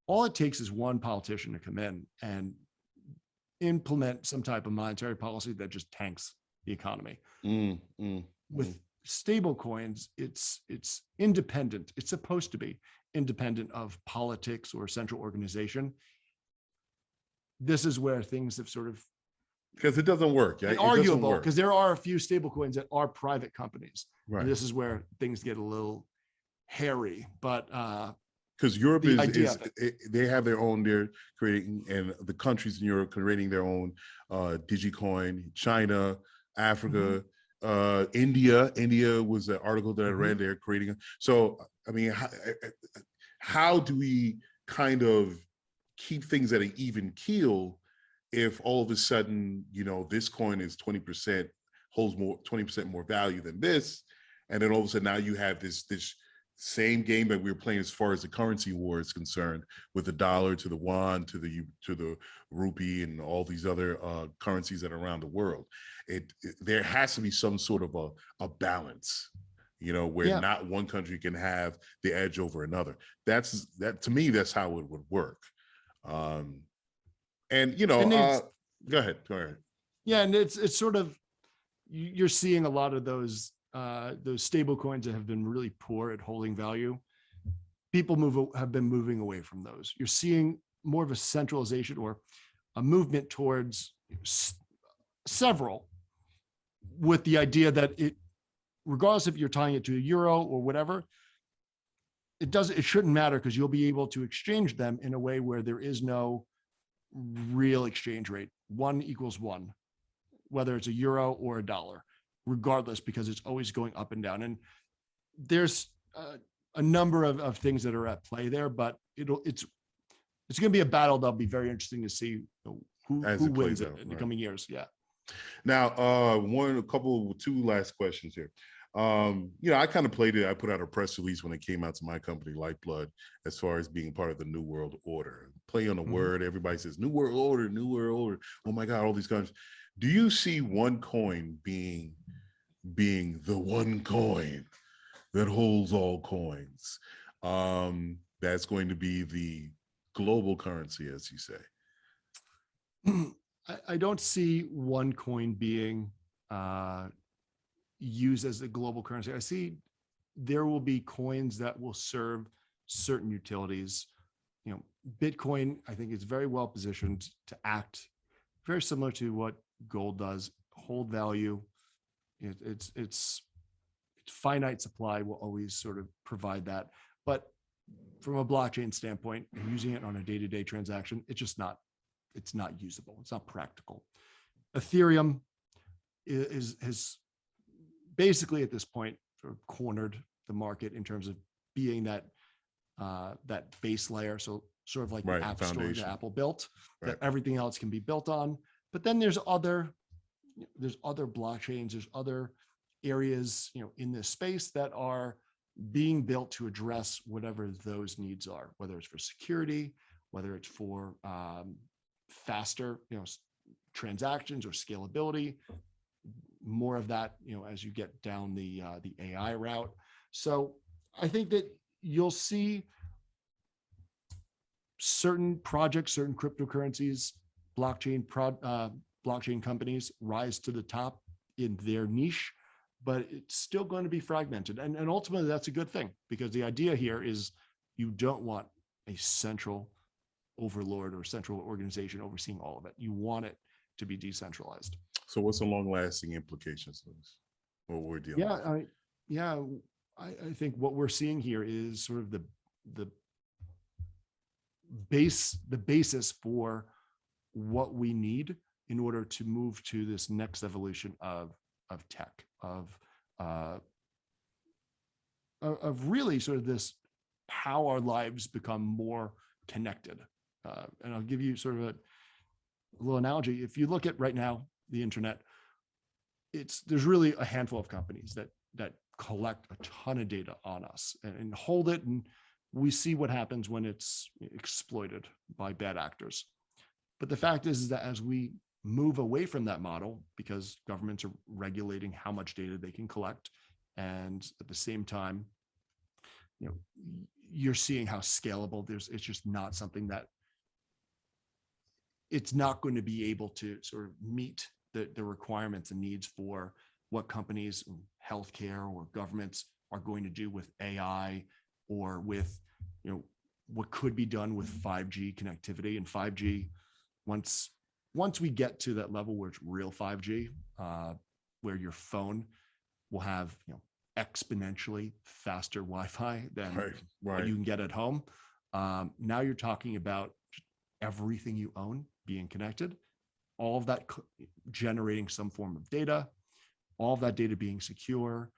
E: All it takes is one politician to come in and implement some type of monetary policy that just tanks the economy. With stable coins, it's independent. It's supposed to be independent of politics or central organization. This is where things have sort of,
B: because it doesn't work. Yeah,
E: arguable, because there are a few stable coins that are private companies.
B: Right.
E: And this is where things get a little hairy, but
B: because Europe they have their own, they're creating, and the countries in Europe creating their own Digicoin. China, Africa, India was an article that I read. They're creating. So I mean, how do we kind of keep things at an even keel if all of a sudden this coin is 20% holds more 20% more value than this. And then all of a sudden now you have this same game that we were playing as far as the currency war is concerned, with the dollar to the won to the rupee and all these other currencies that are around the world. There has to be some sort of a balance, where not one country can have the edge over another. That to me, that's how it would work. Go ahead.
E: Yeah, and it's sort of, you're seeing a lot of those stable coins that have been really poor at holding value. People have been moving away from those. You're seeing more of a centralization or a movement towards several, with the idea that regardless if you're tying it to a euro or whatever, it shouldn't matter, because you'll be able to exchange them in a way where there is no real exchange rate. 1 equals 1, whether it's a euro or a dollar, regardless, because it's always going up and down. And there's a number of things that are at play there, but it's going to be a battle that'll be very interesting to see who wins it in the coming years. Yeah.
B: Now, two last questions here. I kind of played it. I put out a press release when it came out to my company, Lyfeblood, as far as being part of the New World Order. Play on a word. Everybody says New World Order, New World Order. Oh my God, all these countries. Do you see one coin being the one coin that holds all coins? That's going to be the global currency, as you say.
E: I don't see one coin being used as a global currency. I see there will be coins that will serve certain utilities. Bitcoin, I think, is very well positioned to act very similar to what gold does, hold value. It's finite supply will always sort of provide that. But from a blockchain standpoint, using it on a day-to-day transaction, it's not usable. It's not practical. Ethereum has basically at this point sort of cornered the market in terms of being that base layer. So sort of like the app store that Apple built, that everything else can be built on. But then there's other blockchains, there's other areas, in this space that are being built to address whatever those needs are, whether it's for security, whether it's for faster, transactions or scalability, more of that, as you get down the AI route. So I think that you'll see certain projects, certain cryptocurrencies, blockchain companies rise to the top in their niche, but it's still going to be fragmented. And ultimately that's a good thing, because the idea here is you don't want a central overlord or central organization overseeing all of it. You want it to be decentralized.
B: So what's the long-lasting implications of this? What we're dealing with?
E: I think what we're seeing here is sort of the basis for what we need in order to move to this next evolution of tech, of really sort of this, how our lives become more connected. And I'll give you sort of a little analogy. If you look at right now, the internet, there's really a handful of companies that collect a ton of data on us and hold it. And we see what happens when it's exploited by bad actors. But the fact is that as we move away from that model, because governments are regulating how much data they can collect, and at the same time, you're seeing how scalable it's just not something that it's not going to be able to sort of meet the requirements and needs for what companies, healthcare or governments are going to do with AI, or with, what could be done with 5G connectivity. And 5G, once we get to that level where it's real 5G, where your phone will have, exponentially faster Wi-Fi than what you can get at home. Now you're talking about everything you own being connected, all of that generating some form of data, all of that data being secure.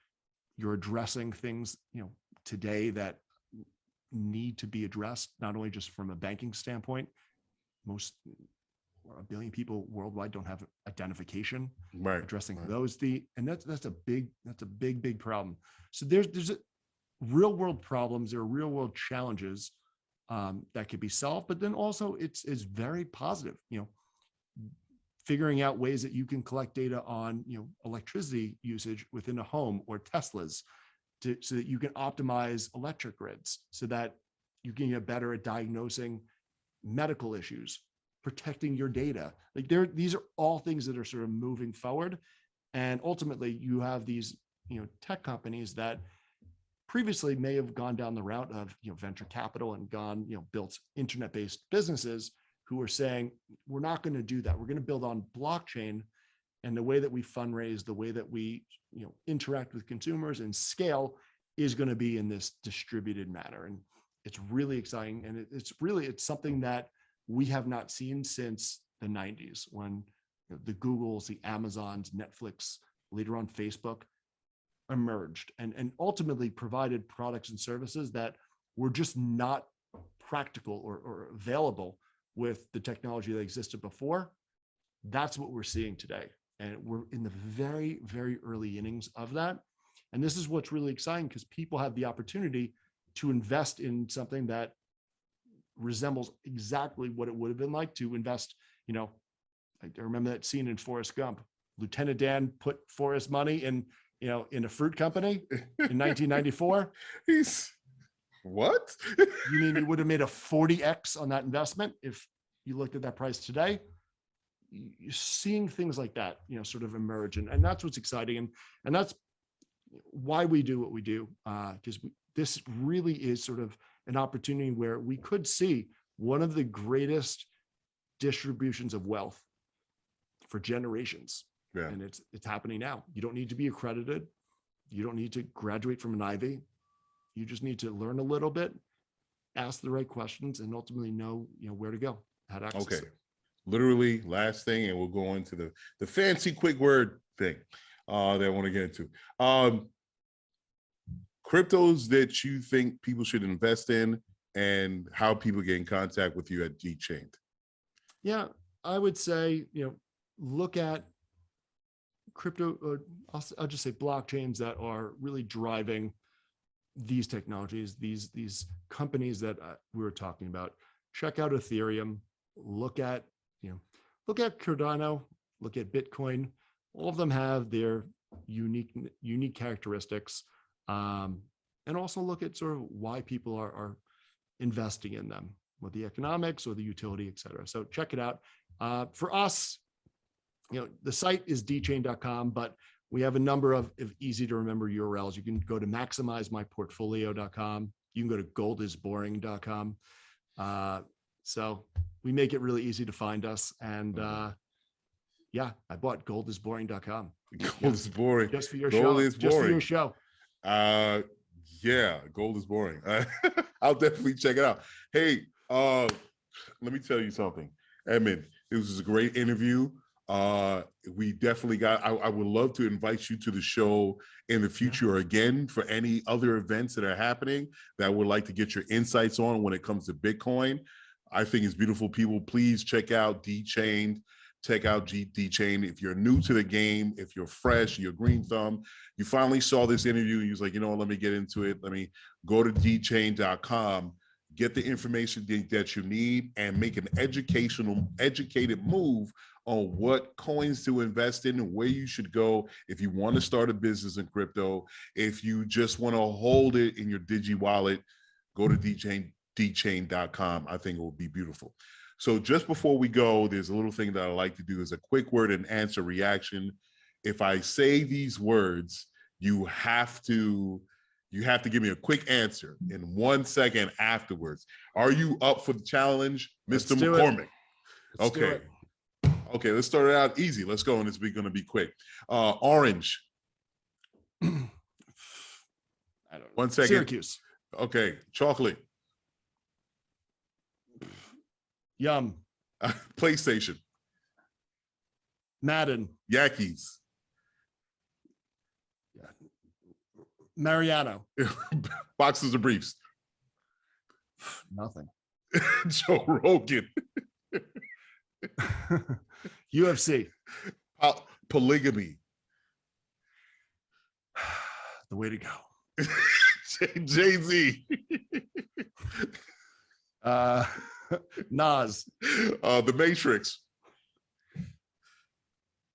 E: You're addressing things, today that need to be addressed, not only just from a banking standpoint. a billion people worldwide don't have identification.
B: Right.
E: Addressing those, and that's a big problem. So there's real world problems, there are real world challenges that could be solved, but then also it's very positive. Figuring out ways that you can collect data on electricity usage within a home or Teslas, so that you can optimize electric grids, so that you can get better at diagnosing medical issues, protecting your data. Like these are all things that are sort of moving forward. And ultimately you have these, tech companies that previously may have gone down the route of, venture capital and gone, built internet-based businesses who are saying, we're not going to do that. We're going to build on blockchain, and the way that we fundraise, the way that we, interact with consumers and scale is going to be in this distributed manner. And it's really exciting. And it's something that we have not seen since the 90s, when the Googles, the Amazons, Netflix, later on Facebook emerged and ultimately provided products and services that were just not practical or available with the technology that existed before. That's what we're seeing today. And we're in the very, very early innings of that. And this is what's really exciting, because people have the opportunity to invest in something that resembles exactly what it would have been like to invest. I remember that scene in Forrest Gump. Lieutenant Dan put Forrest money in a fruit company in 1994.
B: What?
E: You mean you would have made a 40x on that investment if you looked at that price today? You're seeing things like that, sort of emerge, and that's what's exciting, and that's why we do what we do, because this really is sort of an opportunity where we could see one of the greatest distributions of wealth for generations.
B: Yeah.
E: And it's happening now. You don't need to be accredited. You don't need to graduate from an Ivy. You just need to learn a little bit, ask the right questions, and ultimately know, where to go, how to access it.
B: Literally last thing, and we'll go into the fancy quick word thing that I want to get into. Cryptos that you think people should invest in, and how people get in contact with you at Dchained.
E: Yeah, I would say, look at crypto, I'll just say blockchains that are really driving these technologies, these companies that we were talking about. Check out Ethereum, look at Cardano, look at Bitcoin. All of them have their unique characteristics. And also look at sort of why people are investing in them, with the economics or the utility, et cetera. So check it out. For us, the site is Dchained.com, but we have a number of easy to remember URLs. You can go to maximizemyportfolio.com. You can go to goldisboring.com. So we make it really easy to find us. And yeah, I bought goldisboring.com.
B: Gold is boring.
E: Just for your
B: Gold
E: show.
B: is
E: Just for
B: boring.
E: your show.
B: Yeah, gold is boring. I'll definitely check it out. Hey, let me tell you something, Edmund. It was a great interview. We definitely I would love to invite you to the show in the future again for any other events that are happening that I would like to get your insights on when it comes to Bitcoin. I think it's beautiful. People, please check out Dchained. Check out Dchained. If you're new to the game, if you're fresh, you're green thumb, you finally saw this interview and you was like, let me get into it. Let me go to Dchained.com, get the information that you need, and make an educated move on what coins to invest in and where you should go if you want to start a business in crypto. If you just want to hold it in your Digi wallet, go to Dchained.com. I think it will be beautiful. So just before we go, there's a little thing that I like to do is a quick word and answer reaction. If I say these words, you have to give me a quick answer in 1 second afterwards. Are you up for the challenge, Mr. McCormack? Okay. Okay, let's start it out easy. Let's go, and it's going to be quick. Orange.
E: I don't know.
B: 1 second.
E: Syracuse.
B: Okay, chocolate.
E: Yum.
B: PlayStation.
E: Madden.
B: Yankees.
E: Mariano.
B: Boxes of briefs.
E: Nothing.
B: Joe Rogan.
E: UFC.
B: Polygamy.
E: The way to go.
B: Jay-Z.
E: Nas.
B: The Matrix.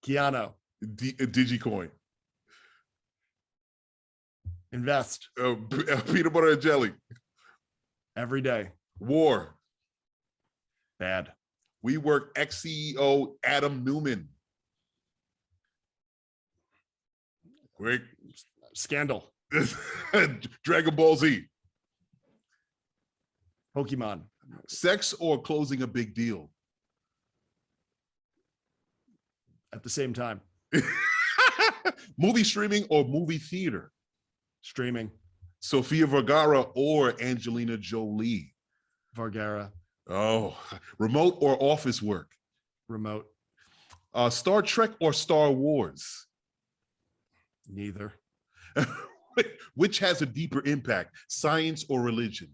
E: Keanu.
B: Digicoin.
E: Invest.
B: Peanut butter and jelly.
E: Every day.
B: War.
E: Bad.
B: WeWork ex-CEO Adam Newman. Great.
E: Scandal.
B: Dragon Ball Z.
E: Pokemon.
B: Sex or closing a big deal?
E: At the same time.
B: Movie streaming or movie theater?
E: Streaming.
B: Sofia Vergara or Angelina Jolie?
E: Vergara.
B: Oh, remote or office work?
E: Remote.
B: Star Trek or Star Wars?
E: Neither.
B: Which has a deeper impact, science or religion?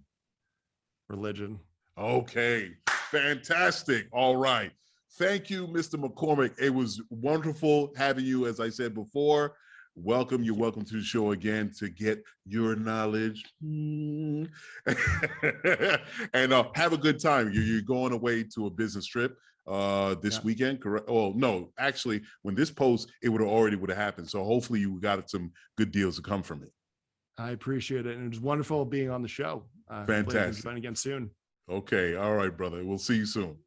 E: Religion.
B: Okay, fantastic. All right. Thank you, Mr. McCormack. It was wonderful having you, as I said before. Welcome. You're welcome to the show again to get your knowledge. And have a good time. You're going away to a business trip this weekend, correct? Oh, no, actually, when this post, it would have happened. So hopefully you got some good deals to come from it.
E: I appreciate it. And it was wonderful being on the show.
B: Fantastic.
E: Fun again soon.
B: Okay. All right, brother. We'll see you soon.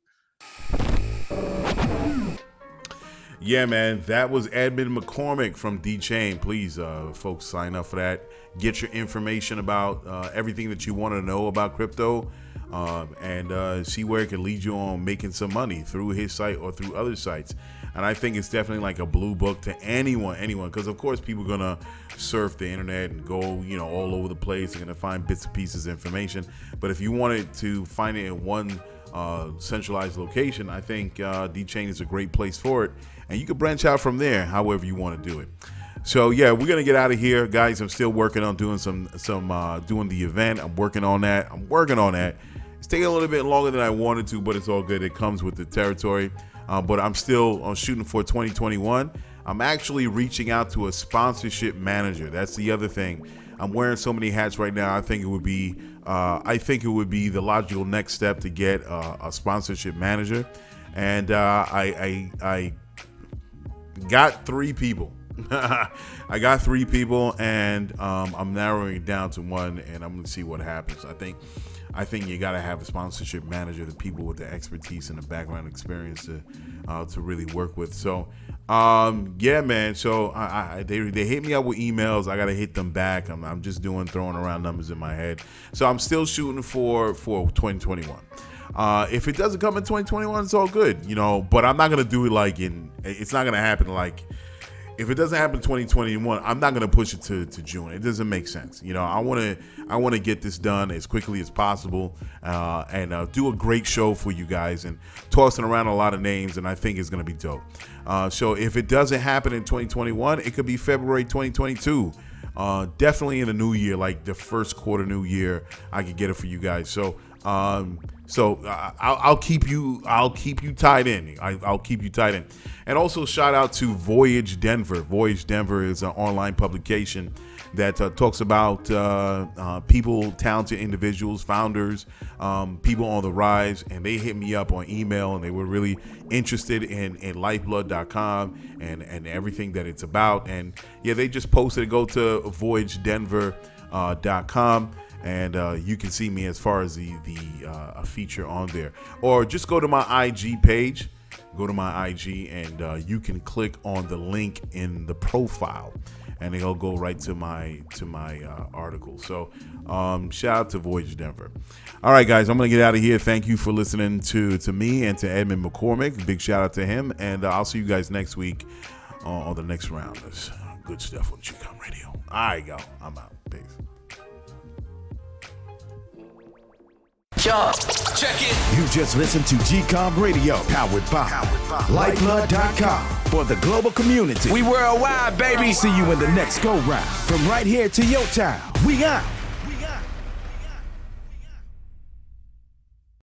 D: Yeah, man, that was Edmund McCormack from Dchained. Please, folks, sign up for that. Get your information about everything that you want to know about crypto, and see where it can lead you on making some money through his site or through other sites. And I think it's definitely like a blue book to anyone, because of course people are gonna surf the internet and go, all over the place. They're gonna find bits and pieces of information. But if you wanted to find it in one centralized location, I think Dchained is a great place for it. And you can branch out from there however you want to do it. So yeah, we're gonna get out of here, guys. I'm still working on doing doing the event. I'm working on that. It's taking a little bit longer than I wanted to, but it's all good. It comes with the territory. But I'm still shooting for 2021. I'm actually reaching out to a sponsorship manager. That's the other thing. I'm wearing so many hats right now. I think it would be the logical next step to get a sponsorship manager. And I got 3 people. I got 3 people, and I'm narrowing it down to 1, and I'm gonna see what happens. I think you gotta have a sponsorship manager, the people with the expertise and the background experience to really work with. So yeah, man. So they hit me up with emails. I gotta hit them back. I'm just throwing around numbers in my head. So I'm still shooting for 2021. If it doesn't come in 2021, it's all good, but I'm not gonna do it it's not gonna happen if it doesn't happen in 2021, I'm not gonna push it to June. It doesn't make sense. I wanna get this done as quickly as possible, and do a great show for you guys, and tossing around a lot of names, and I think it's gonna be dope. So if it doesn't happen in 2021, it could be February 2022. Definitely in the new year, like the first quarter new year, I could get it for you guys. So I'll keep you tied in. I'll keep you tied in. And also shout out to Voyage Denver. Voyage Denver is an online publication that talks about people, talented individuals, founders, people on the rise. And they hit me up on email, and they were really interested in Lyfeblood.com and everything that it's about. And yeah, they just posted, go to voyagedenver.com. And you can see me as far as the feature on there, or just go to my IG page. Go to my IG, and you can click on the link in the profile, and it'll go right to my article. So shout out to Voyage Denver. All right, guys, I'm gonna get out of here. Thank you for listening to me and to Edmund McCormack. Big shout out to him, and I'll see you guys next week on the next round. That's good stuff on GCOM Radio. All right, go. I'm out. Peace.
A: Yo, check it.
C: You just listened to GCOM Radio, powered by Lyfeblood.com for the global community.
A: We worldwide, baby.
C: See you in the next go round. From right here to your town, we out.